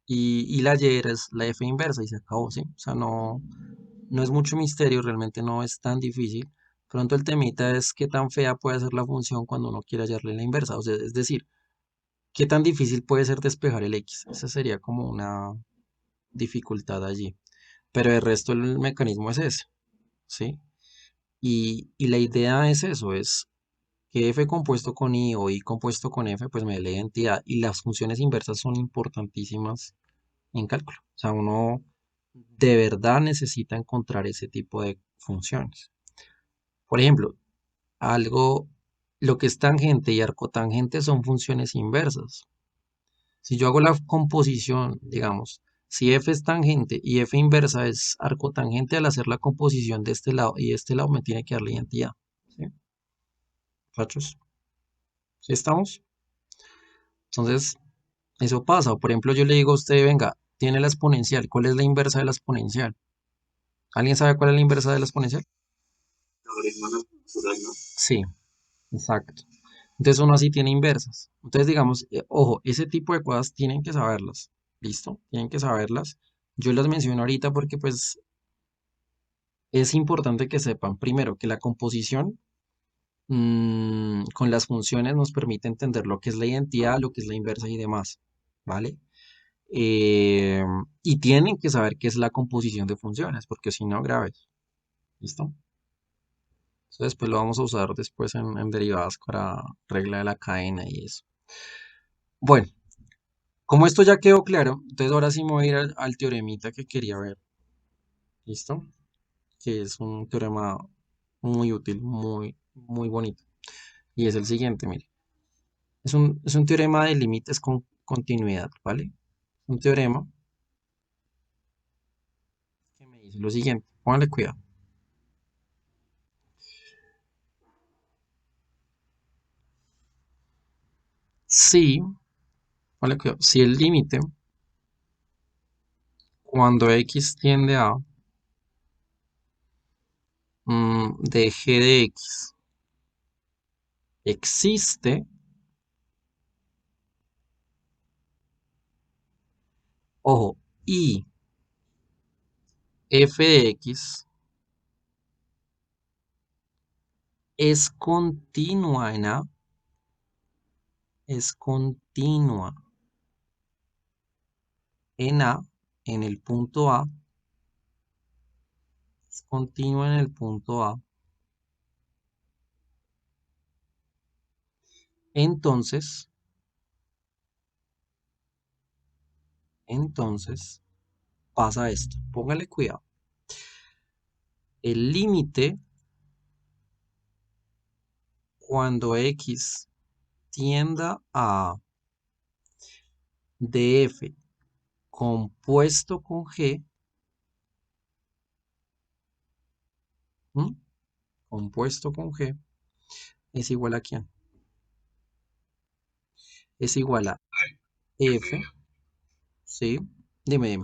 y la y es la f inversa y se acabó, ¿sí? O sea, no, no es mucho misterio, realmente no es tan difícil. Pronto el temita es qué tan fea puede ser la función cuando uno quiere hallarle la inversa. O sea, es decir, qué tan difícil puede ser despejar el x. Esa sería como una dificultad allí. Pero el resto del mecanismo es ese, ¿sí? Y la idea es eso, es que f compuesto con i o i compuesto con f, pues me dé la identidad. Y las funciones inversas son importantísimas en cálculo. O sea, uno de verdad necesita encontrar ese tipo de funciones. Por ejemplo, algo, lo que es tangente y arcotangente son funciones inversas. Si yo hago la composición, digamos, si f es tangente y f inversa es arcotangente, al hacer la composición de este lado y de este lado me tiene que dar la identidad. ¿Sí? ¿Cachos? ¿Sí estamos? Entonces, eso pasa. Por ejemplo, yo le digo a usted, venga, tiene la exponencial. ¿Cuál es la inversa de la exponencial? ¿Alguien sabe cuál es la inversa de la exponencial? Logaritmo natural, ¿no? Sí, exacto. Entonces uno así tiene inversas. Entonces, digamos, ojo, ese tipo de cosas tienen que saberlas. ¿Listo? Tienen que saberlas. Yo las menciono ahorita porque pues es importante que sepan primero que la composición con las funciones nos permite entender lo que es la identidad, lo que es la inversa y demás. ¿Vale? Eh, y tienen que saber qué es la composición de funciones, porque si no, graves. ¿Listo? Eso después lo vamos a usar después en derivadas para regla de la cadena y eso. Bueno, como esto ya quedó claro, entonces ahora sí me voy a ir al teoremita que quería ver. ¿Listo? Que es un teorema muy útil, muy bonito. Y es el siguiente, mire. Es un teorema de límites con continuidad, ¿vale? Un teorema que me dice lo siguiente. Póngale cuidado. Si, póngale cuidado, si el límite cuando x tiende a de g de x existe, ojo, y f de x es continua en A, es continua en A, en el punto A, es continua en el punto A, entonces, entonces pasa esto. Póngale cuidado. El límite cuando x tienda a de f compuesto con g, ¿m? Compuesto con g, es igual a quién? Es igual a f, F, ¿sí? Dime.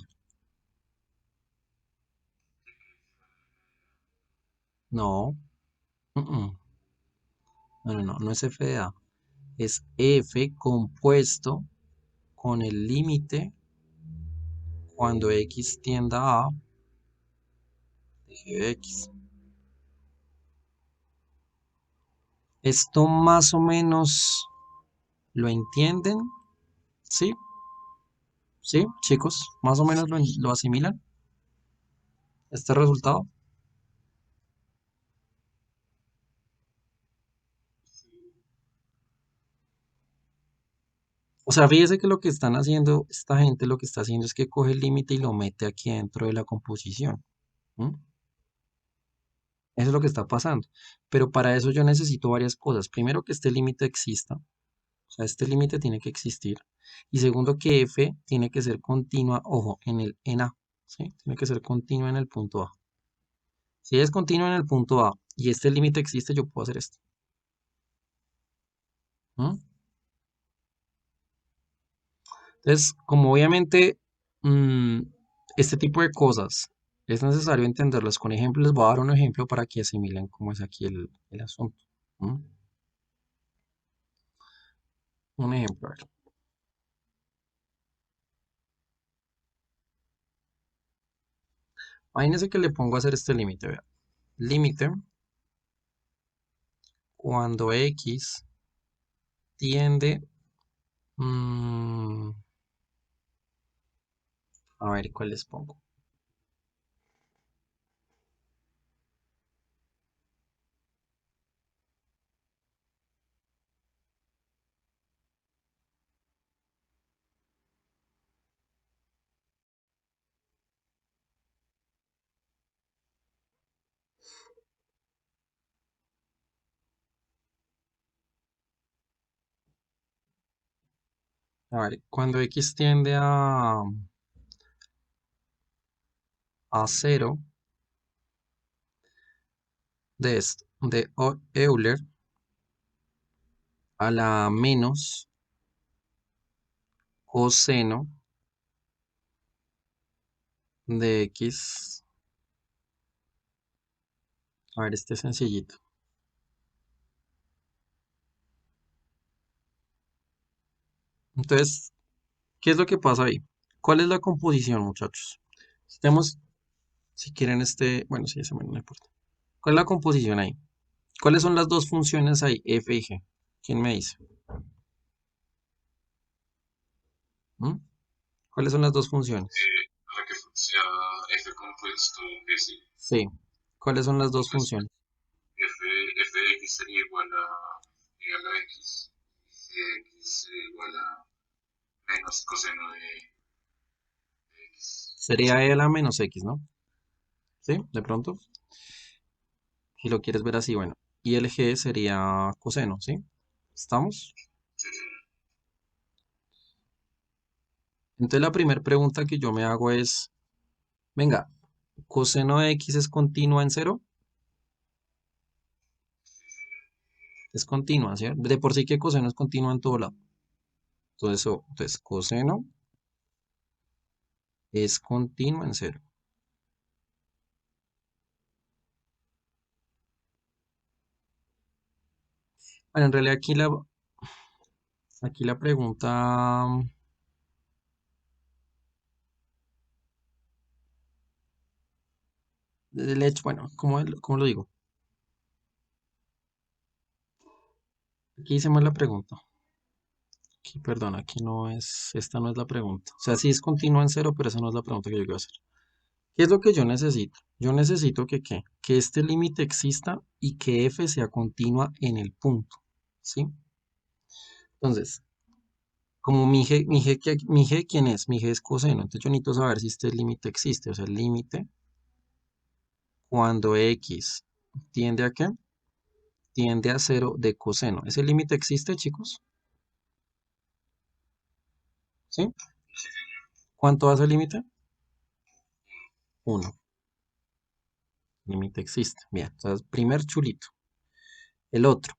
No, mm, mm. No es f de a. Es f compuesto con el límite cuando x tienda a de g de x. Esto más o menos lo entienden, ¿sí? ¿Sí, chicos? Más o menos lo asimilan este resultado. O sea, fíjese que lo que están haciendo, esta gente lo que está haciendo es que coge el límite y lo mete aquí dentro de la composición. ¿M? Eso es lo que está pasando. Pero para eso yo necesito varias cosas. Primero, que este límite exista. O sea, este límite tiene que existir. Y segundo, que f tiene que ser continua, ojo, en A. ¿Sí? Tiene que ser continua en el punto A. Si es continua en el punto A y este límite existe, yo puedo hacer esto. ¿M? Entonces, como obviamente mm, este tipo de cosas es necesario entenderlas con ejemplos, les voy a dar un ejemplo para que asimilen cómo es aquí el asunto. ¿M? Un ejemplo, a ver. Imagínense que le pongo a hacer este límite, vea. Límite cuando X tiende, mm, a ver, ¿cuál les pongo? A ver, cuando X tiende a cero de Euler a la menos coseno de X. A ver, este es sencillito. Entonces, ¿qué es lo que pasa ahí? ¿Cuál es la composición, muchachos? Si tenemos, si quieren bueno, sí, ese no importa. ¿Cuál es la composición ahí? ¿Cuáles son las dos funciones ahí, f y g? ¿Quién me dice? ¿Mm? ¿Cuáles son las dos funciones? Para que sea f compuesto s, Sí. ¿Cuáles son las dos entonces funciones? f de x sería igual a x, y de x sería igual a menos coseno de x. Sería e a la menos x, ¿no? ¿Sí? De pronto. Si lo quieres ver así, bueno. Y el g sería coseno, ¿sí? ¿Estamos? Sí, sí, Entonces la primera pregunta que yo me hago es, venga, ¿coseno de x es continua en cero? Es continua, ¿cierto? De por sí que coseno es continua en todo lado. Entonces coseno es continua en cero. Bueno, en realidad aquí la pregunta del hecho, bueno, ¿cómo lo digo? Aquí hicimos la pregunta. Aquí, perdón, aquí no es, esta no es la pregunta. O sea, sí es continua en cero, pero esa no es la pregunta que yo quiero hacer. ¿Qué es lo que yo necesito? Yo necesito que, ¿qué? Que este límite exista y que f sea continua en el punto, ¿sí? Entonces, como mi g, ¿quién es? Mi g es coseno, entonces yo necesito saber si este límite existe, o sea, el límite cuando x tiende a ¿qué? Tiende a cero de coseno. ¿Ese límite existe, chicos? ¿Sí? ¿Cuánto hace el límite? 1. Límite existe. Bien, entonces, primer chulito. El otro.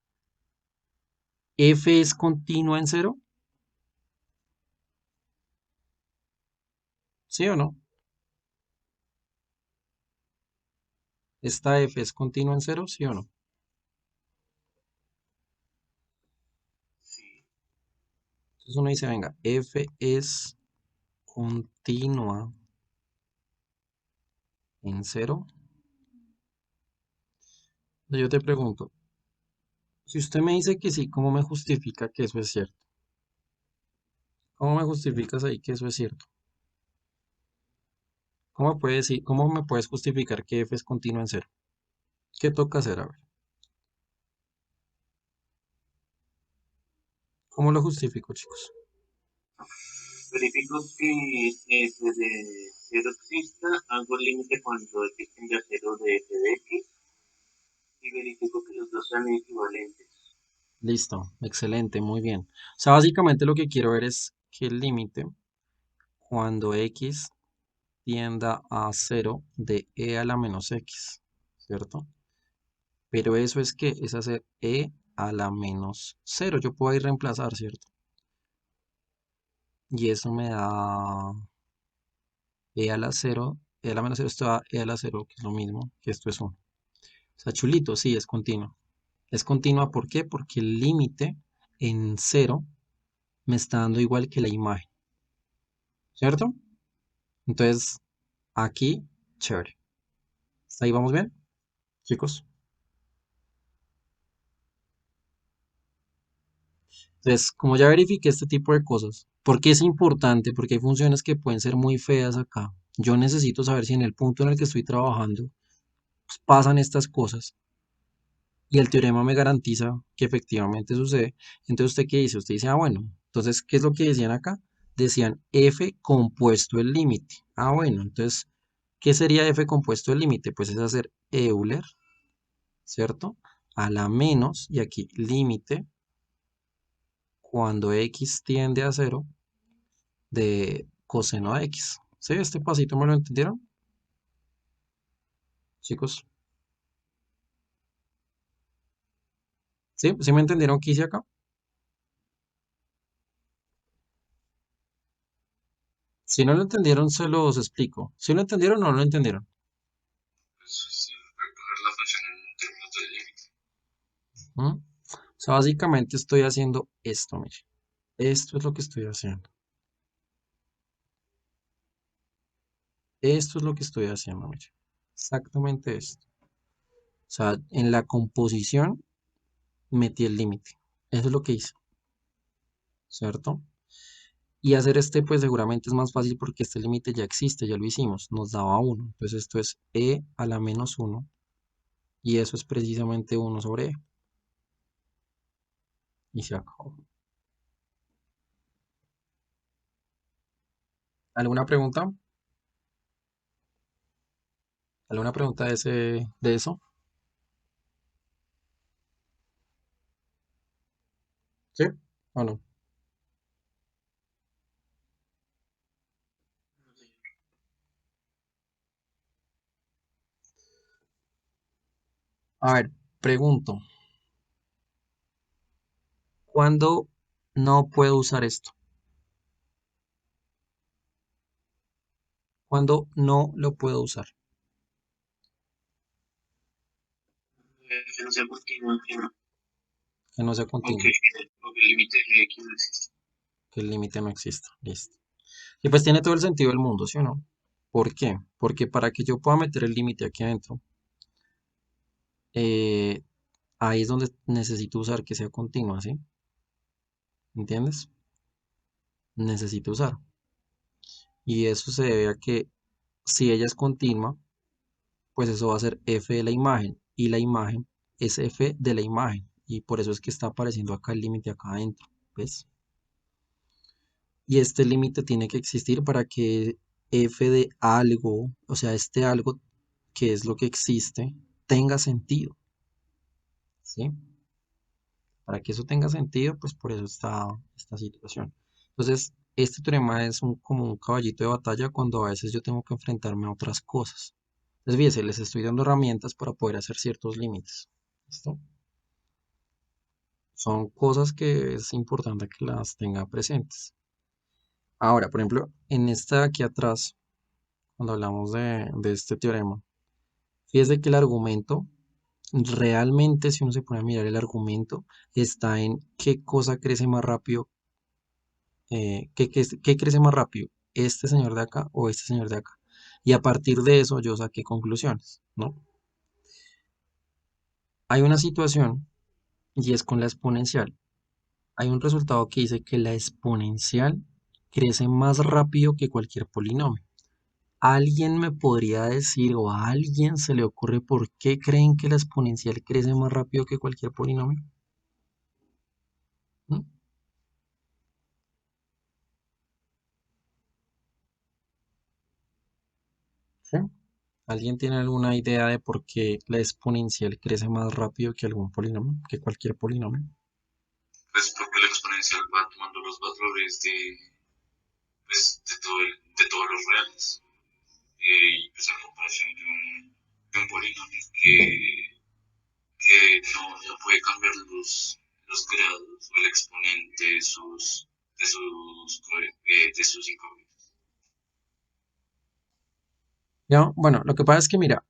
¿F es continua en cero? ¿Sí o no? ¿Esta f es continua en cero? ¿Sí o no? Sí, Entonces uno dice, venga, f es continua en cero. Yo te pregunto, si usted me dice que sí, ¿cómo me justifica que eso es cierto? ¿Cómo me justificas ahí que eso es cierto? ¿Cómo me puedes justificar que f es continua en cero? ¿Qué toca hacer? A ver, ¿cómo lo justifico, chicos? verifico que desde cero exista, hago el límite cuando x tiende a cero de f de x y verifico que los dos sean equivalentes. Listo, excelente, muy bien. O sea, básicamente lo que quiero ver es que el límite, cuando x tienda a cero de e a la menos x, ¿cierto? Pero eso es hacer e a la menos cero. Yo puedo ir reemplazar, ¿cierto? Y eso me da e a la cero, e a la menos cero, esto da e a la cero, que es lo mismo, que esto es 1. O sea, chulito, sí, es continua. Es continua, ¿por qué? Porque el límite en cero me está dando igual que la imagen, ¿cierto? Entonces, aquí, chévere. ¿Hasta ahí vamos bien, chicos? Entonces, como ya verifiqué este tipo de cosas, ¿por qué es importante? Porque hay funciones que pueden ser muy feas acá. Yo necesito saber si en el punto en el que estoy trabajando pues, pasan estas cosas y el teorema me garantiza que efectivamente sucede. Entonces, ¿usted qué dice? Usted dice, ah, bueno, entonces, ¿qué es lo que decían acá? Decían f compuesto el límite. Ah, bueno, entonces, ¿qué sería f compuesto el límite? Pues es hacer Euler, ¿cierto? A la menos, y aquí límite, cuando x tiende a cero, de coseno de x. ¿Sí? Este pasito me lo entendieron, chicos. ¿Sí? ¿Sí me entendieron qué hice acá? Si no lo entendieron, se los explico. ¿Sí lo entendieron o no lo entendieron? Pues sí, voy a poner la función en términos de límite. ¿Mm? O sea, básicamente estoy haciendo esto, mire. Esto es lo que estoy haciendo. Esto es lo que estoy haciendo, mire. Exactamente esto. O sea, en la composición metí el límite. Eso es lo que hice, ¿cierto? Y hacer este, pues seguramente es más fácil porque este límite ya existe, ya lo hicimos, nos daba 1. Entonces esto es e a la menos 1 y eso es precisamente 1 sobre e. Y se acabó. ¿Alguna pregunta? ¿Alguna pregunta de eso? ¿Sí? ¿O no? A ver, pregunto, ¿cuándo no puedo usar esto? ¿Cuándo no lo puedo usar? Que no sea continua, Que no sea aunque, continuo, aunque el límite de x no existe. que el límite no exista. Listo. Y pues tiene todo el sentido del mundo, ¿sí o no? ¿Por qué? Porque para que yo pueda meter el límite aquí adentro, eh, ahí es donde necesito usar que sea continua, ¿sí? ¿Entiendes? Necesito usar. Y eso se debe a que si ella es continua, pues eso va a ser f de la imagen. Y la imagen es f de la imagen. Y por eso es que está apareciendo acá el límite acá adentro. ¿Ves? Y este límite tiene que existir para que f de algo, o sea, este algo que es lo que existe, tenga sentido. ¿Sí? Para que eso tenga sentido, pues por eso está esta situación. Entonces, este teorema es como un caballito de batalla cuando a veces yo tengo que enfrentarme a otras cosas. Entonces, fíjense, les estoy dando herramientas para poder hacer ciertos límites. ¿Listo? Son cosas que es importante que las tenga presentes. Ahora, por ejemplo, en esta de aquí atrás, cuando hablamos de este teorema, fíjese que el argumento, realmente si uno se pone a mirar el argumento, está en qué cosa crece más rápido, qué crece más rápido, este señor de acá o este señor de acá. Y a partir de eso yo saqué conclusiones, ¿no? Hay una situación y es con la exponencial. Hay un resultado que dice que la exponencial crece más rápido que cualquier polinomio. ¿Alguien me podría decir o a alguien se le ocurre por qué creen que la exponencial crece más rápido que cualquier polinomio? ¿Mm? ¿Sí? ¿Alguien tiene alguna idea de por qué la exponencial crece más rápido que algún polinomio, que cualquier polinomio? Pues porque la exponencial va tomando los valores pues, de todos los reales. Y pues en comparación de un polinomio que no puede cambiar los grados o el exponente de sus incógnitas. ¿Ya? Bueno, lo que pasa es que mira,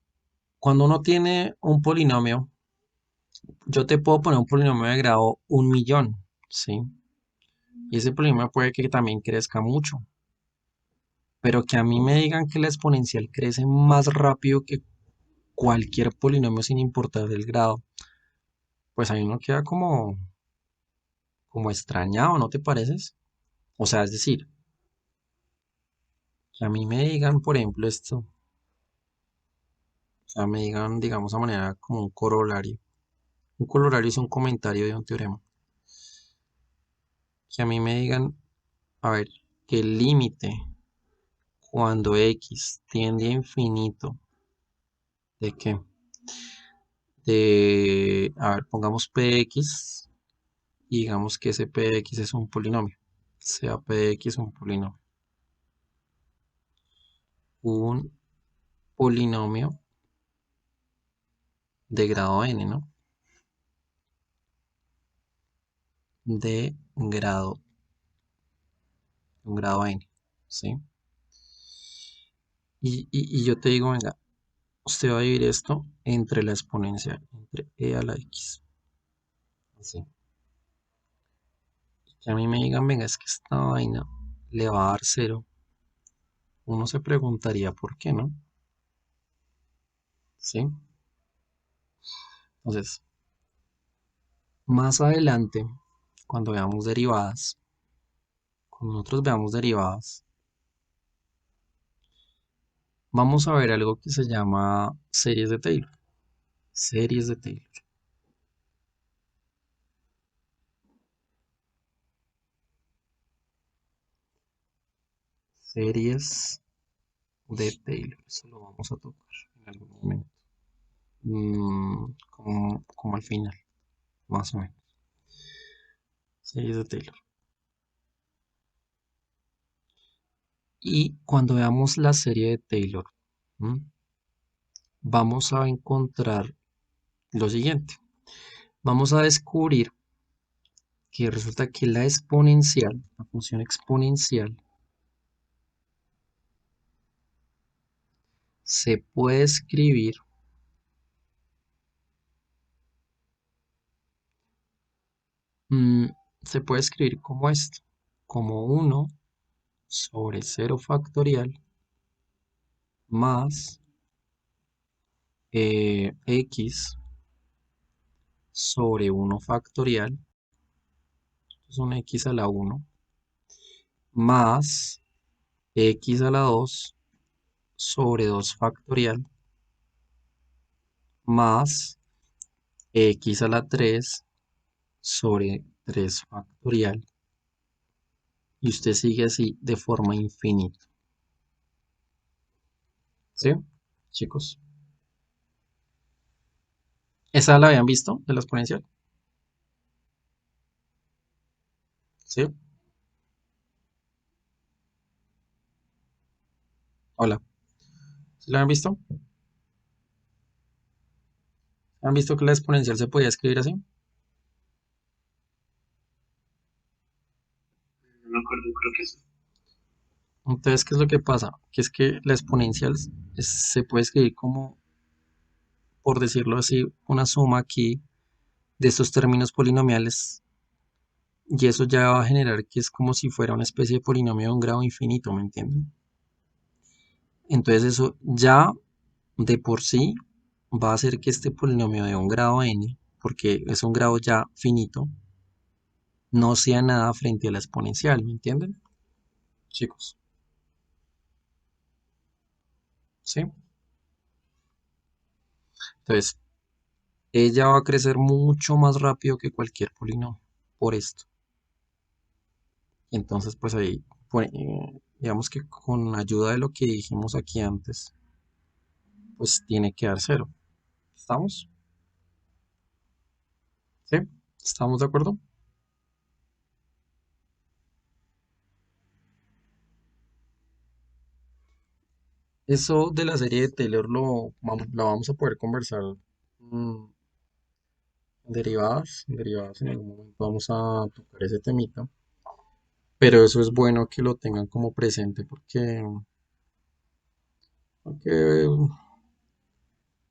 cuando uno tiene un polinomio, yo te puedo poner un polinomio de grado 1.000.000, ¿sí? Y ese polinomio puede que también crezca mucho, pero que a mí me digan que la exponencial crece más rápido cualquier polinomio sin importar el grado, pues ahí uno queda como extrañado, ¿no te pareces? O sea, es decir, que a mí me digan, por ejemplo, esto, o sea, me digan, digamos, a manera como un corolario. Un corolario es un comentario de un teorema. Que a mí me digan, a ver, que el límite cuando x tiende a infinito, ¿de qué? A ver, pongamos px y digamos que ese px es un polinomio. Sea px un polinomio. Un polinomio de grado n, ¿no? De un grado n, ¿sí? Y yo te digo, venga, usted va a dividir esto entre la exponencial, entre e a la x. Así. Que a mí me digan, venga, es que esta vaina le va a dar cero. Uno se preguntaría por qué, ¿no? ¿Sí? Entonces, más adelante, cuando veamos derivadas, cuando nosotros veamos derivadas, vamos a ver algo que se llama series de Taylor. Series de Taylor. Series de Taylor. Eso lo vamos a tocar en algún momento. Como al final, más o menos. Series de Taylor. Y cuando veamos la serie de Taylor, ¿m? Vamos a encontrar lo siguiente. Vamos a descubrir que resulta que la exponencial, la función exponencial, se puede escribir mm, se puede escribir como esto, como 1 sobre 0 factorial más x sobre 1 factorial, es un x a la 1, más x a la 2 sobre 2 factorial, más x a la 3 sobre 3 factorial, y usted sigue así de forma infinita. ¿Sí? Chicos. ¿Esa la habían visto de la exponencial? ¿Sí? Hola. ¿Sí la habían visto? ¿Han visto que la exponencial se podía escribir así? No me acuerdo, creo que sí. Entonces, ¿qué es lo que pasa? Que es que la exponencial se puede escribir como, por decirlo así, una suma aquí de estos términos polinomiales, y eso ya va a generar que es como si fuera una especie de polinomio de un grado infinito, ¿me entienden? Entonces eso ya de por sí va a hacer que este polinomio de un grado n, porque es un grado ya finito, no sea nada frente a la exponencial, ¿me entienden? Chicos, ¿sí? Entonces, ella va a crecer mucho más rápido que cualquier polinomio por esto. Y entonces, pues ahí, digamos que con ayuda de lo que dijimos aquí antes, pues tiene que dar cero. ¿Estamos? ¿Sí? ¿Estamos de acuerdo? Eso de la serie de Taylor lo vamos a poder conversar mm, en derivadas en algún momento vamos a tocar ese temita, pero eso es bueno que lo tengan como presente porque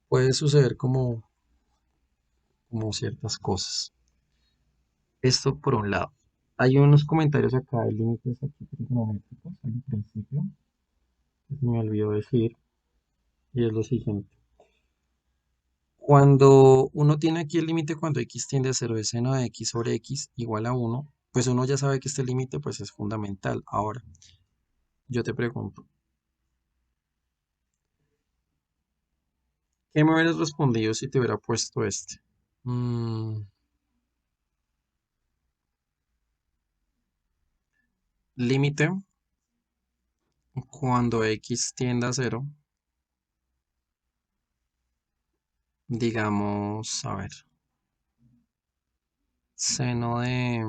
puede suceder como ciertas cosas. Esto por un lado. Hay unos comentarios acá de límites aquí trigonométricos al principio, que se me olvidó decir, y es lo siguiente. Cuando uno tiene aquí el límite cuando x tiende a 0 de seno de x sobre x igual a 1, pues uno ya sabe que este límite pues es fundamental. Ahora, yo te pregunto, ¿qué me hubieras respondido si te hubiera puesto este? Mm, límite cuando x tiende a 0, digamos, a ver, seno de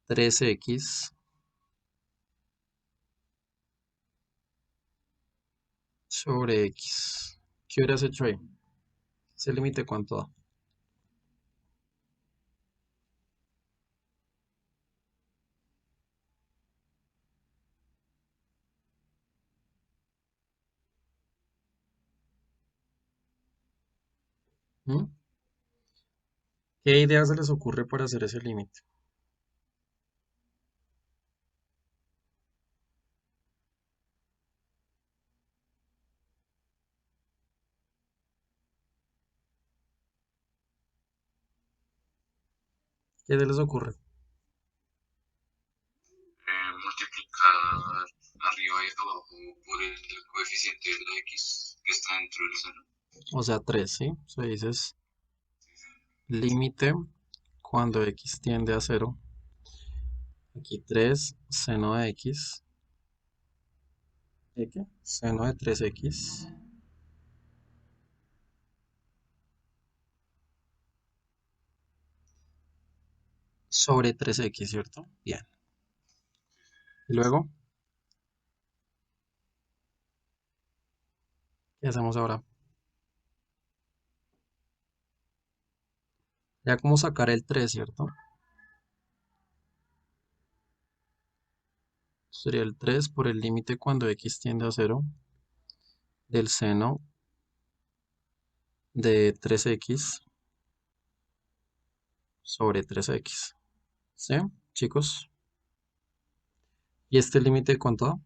3x sobre x. ¿Qué hubieras hecho ahí? ¿Ese límite cuánto da? ¿Mm? ¿Qué idea se les ocurre para hacer ese límite? ¿Qué se les ocurre? Multiplicar arriba y abajo por el coeficiente de la x que está dentro del seno. O sea, 3, ¿sí? O sea, dices límite cuando x tiende a 0. Aquí 3 seno de x. ¿De qué? Seno de 3x sobre 3x, ¿cierto? Bien. Y luego, ¿qué hacemos ahora? Ya como sacar el 3, ¿cierto? Sería el 3 por el límite cuando x tiende a 0 del seno de 3x sobre 3x. ¿Sí, chicos? ¿Y este límite cuánto da?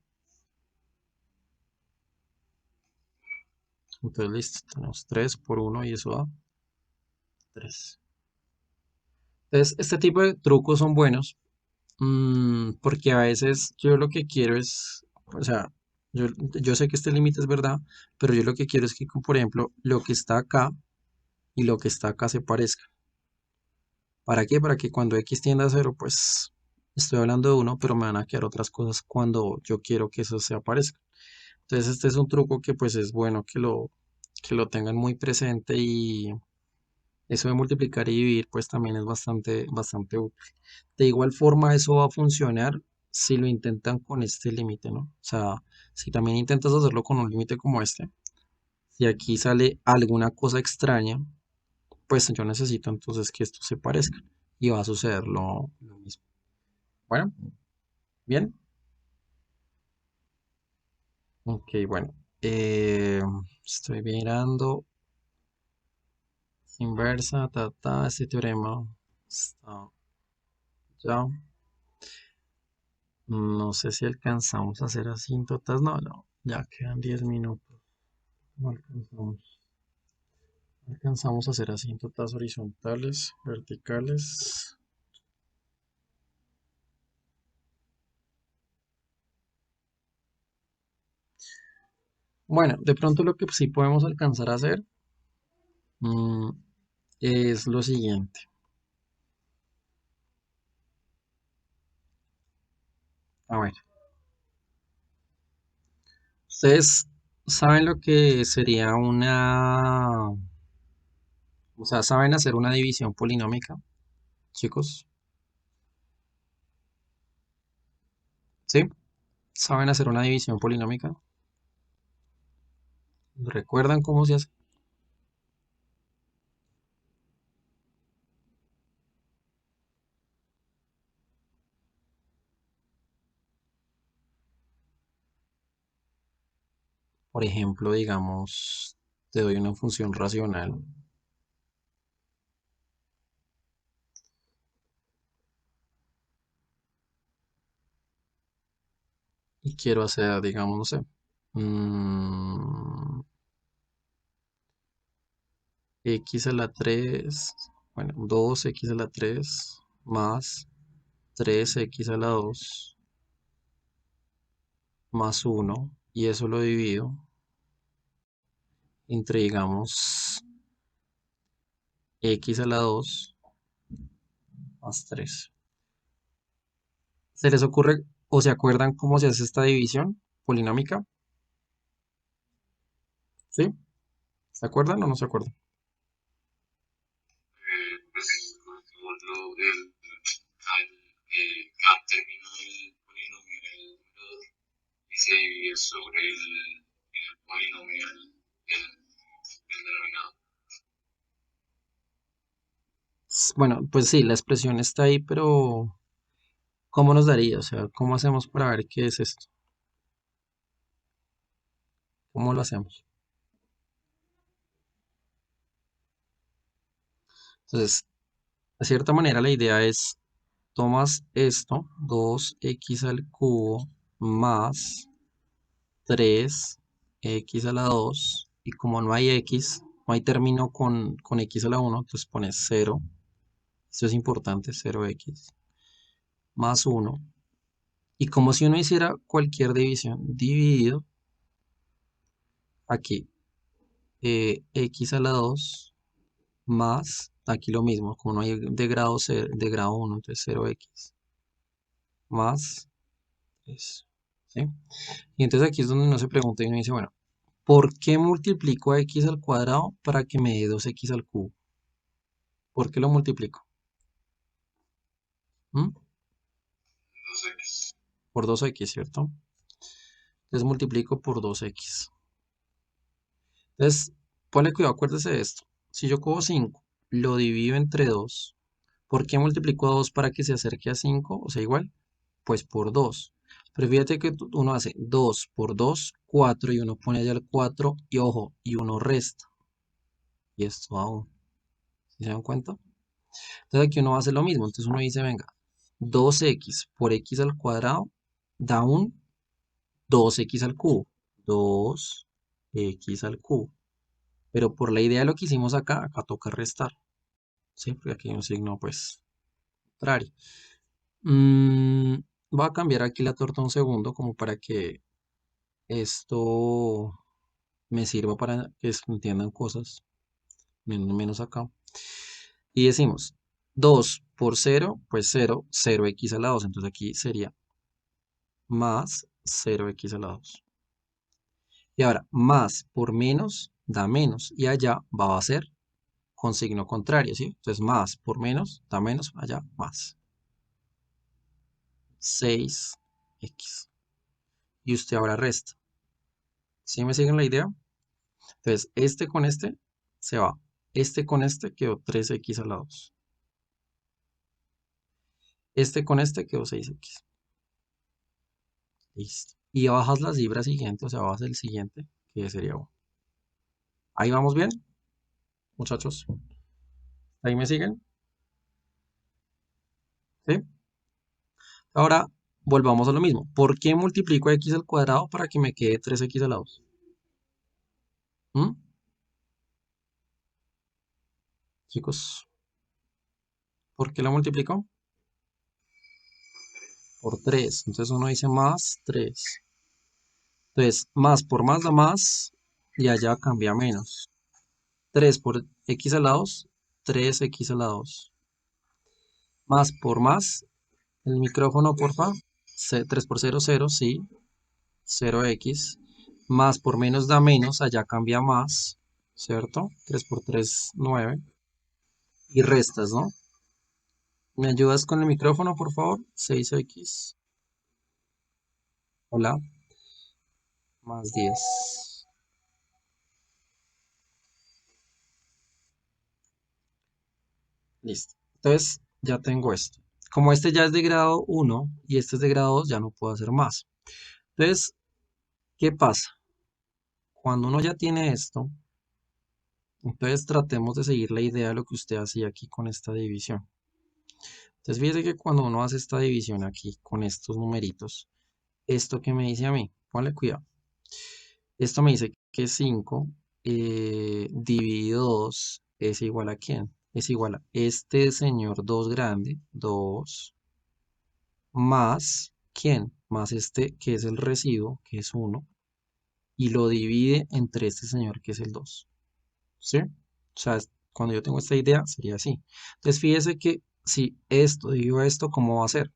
Entonces, listo, tenemos 3 por 1 y eso da 3. Entonces, este tipo de trucos son buenos porque a veces yo lo que quiero es, o sea, yo sé que este límite es verdad, pero yo lo que quiero es que, por ejemplo, lo que está acá y lo que está acá se parezcan. ¿Para qué? Para que cuando x tienda a 0, pues estoy hablando de uno, pero me van a quedar otras cosas cuando yo quiero que eso se aparezca. Entonces, este es un truco que pues es bueno que lo tengan muy presente y eso de multiplicar y dividir pues también es bastante útil. De igual forma eso va a funcionar si lo intentan con este límite, ¿no? O sea, si también intentas hacerlo con un límite como este, si aquí sale alguna cosa extraña, pues yo necesito entonces que esto se parezca y va a suceder lo mismo. Bueno, bien. Ok, bueno. eh, Estoy mirando inversa, este teorema está ya. No sé si alcanzamos a hacer asíntotas. No, no, ya quedan 10 minutos. No alcanzamos. Alcanzamos a hacer asíntotas horizontales, verticales. Bueno, de pronto lo que sí podemos alcanzar a hacer mm, es lo siguiente. A ver, ustedes saben lo que sería o sea, saben hacer una división polinómica, chicos, ¿sí? ¿Saben hacer una división polinómica? ¿Recuerdan cómo se hace? Por ejemplo, digamos, te doy una función racional y quiero hacer, digamos, no sé, x a la 3, bueno, 2x a la 3 más 3x a la 2 más 1, y eso lo divido entre, digamos, x a la 2 más 3. ¿Se les ocurre o se acuerdan cómo se hace esta división polinómica? ¿Sí? ¿Se acuerdan o no se acuerdan? Pues cada término del polinomio en el numerador y se divide sobre el polinomio el denominador. Bueno, pues sí, la expresión está ahí, pero ¿cómo nos daría? O sea, ¿cómo hacemos para ver qué es esto? ¿Cómo lo hacemos? Entonces, de cierta manera la idea es, tomas esto, 2x al cubo más 3x a la 2, y como no hay x, no hay término con x a la 1, entonces pones 0, esto es importante, 0x, más 1, y como si uno hiciera cualquier división, dividido aquí, x a la 2 más, aquí lo mismo, como no hay de grado, de grado 1, entonces 0x, más 3, ¿sí? Y entonces aquí es donde uno se pregunta y uno dice, bueno, ¿por qué multiplico a x al cuadrado para que me dé 2x al cubo? ¿Por qué lo multiplico? ¿Mm? 2x. Por 2x, ¿cierto? Entonces multiplico por 2x. Entonces, ponle cuidado, acuérdese de esto. Si yo cojo 5, lo divido entre 2, ¿por qué multiplico a 2 para que se acerque a 5? O sea, igual, pues por 2. Pero fíjate que uno hace 2 por 2, 4, y uno pone allá el 4, y ojo, y uno resta. Y esto aún. ¿Sí se dan cuenta? Entonces aquí uno hace lo mismo. Entonces uno dice, venga, 2x por x al cuadrado da un 2x al cubo. 2x al cubo. Pero por la idea de lo que hicimos acá, acá toca restar. ¿Sí? Porque aquí hay un signo, pues, contrario. Mm, Voy a cambiar aquí la torta un segundo como para que esto me sirva para que se entiendan cosas, menos acá. Y decimos 2 por 0, pues 0, 0x a la 2. Entonces aquí sería más 0x a la 2. Y ahora, más por menos da menos. Y allá va a ser con signo contrario, ¿sí? Entonces más por menos da menos, allá más. 6x. Y usted ahora resta. ¿Sí me siguen la idea? Entonces, este con este se va. Este con este quedó 3x a la 2. Este con este quedó 6x. Listo. Y bajas la cifra siguiente, o sea, bajas el siguiente, que sería 1. Ahí vamos bien, muchachos. ¿Ahí me siguen? ¿Sí? Ahora, volvamos a lo mismo. ¿Por qué multiplico x al cuadrado para que me quede 3x a la 2? ¿Mm? Chicos, ¿por qué lo multiplico? Por 3. Entonces uno dice más 3. Entonces, más por más da más, y allá cambia menos. 3 por x a la 2, 3x a la 2. Más por más, el micrófono, porfa. 3 por 0, 0, sí. 0x. Más por menos da menos, allá cambia más, ¿cierto? 3 por 3, 9. Y restas, ¿no? ¿Me ayudas con el micrófono, por favor? 6x. Hola. Más 10. Listo. Entonces, ya tengo esto. Como este ya es de grado 1 y este es de grado 2, ya no puedo hacer más. Entonces, ¿qué pasa? Cuando uno ya tiene esto, entonces tratemos de seguir la idea de lo que usted hacía aquí con esta división. Entonces, fíjese que cuando uno hace esta división aquí con estos numeritos, ¿esto qué me dice a mí? Ponle cuidado. Esto me dice que 5 dividido 2 ¿Es igual a quién? Es igual a este señor 2 grande, 2, más, ¿quién? Más este que es el residuo, que es 1, y lo divide entre este señor que es el 2. ¿Sí? O sea, cuando yo tengo esta idea, sería así. Entonces, fíjese que si esto divido esto, ¿cómo va a ser?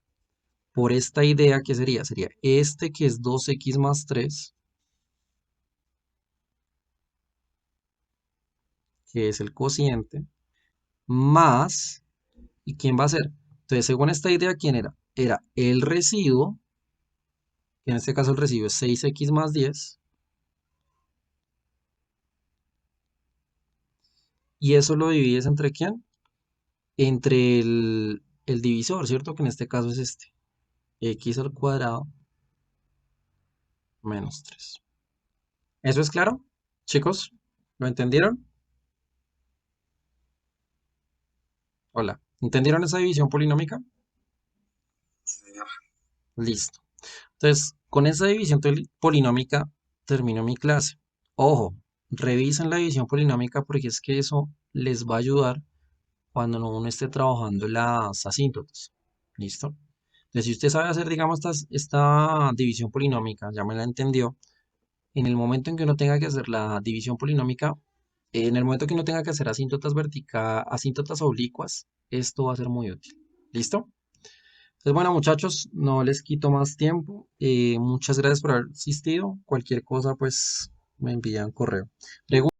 Por esta idea, ¿qué sería? Sería este que es 2x más 3, que es el cociente, más, ¿y quién va a ser? Entonces, según esta idea, ¿quién era? Era el residuo, que en este caso el residuo es 6x más 10, y eso lo divides entre quién? Entre el divisor, ¿cierto? Que en este caso es este, x al cuadrado menos 3. ¿Eso es claro, chicos? ¿Lo entendieron? Hola. ¿Entendieron esa división polinómica? señor. Listo. Entonces, con esa división polinómica termino mi clase. Ojo, revisen la división polinómica porque es que eso les va a ayudar cuando uno esté trabajando las asíntotas. ¿Listo? Entonces, si usted sabe hacer, digamos, esta división polinómica, ya me la entendió, en el momento en que uno tenga que hacer la división polinómica, en el momento que uno tenga que hacer asíntotas oblicuas, esto va a ser muy útil. ¿Listo? Entonces, bueno, muchachos, no les quito más tiempo. Muchas gracias por haber asistido. Cualquier cosa, pues me envían correo.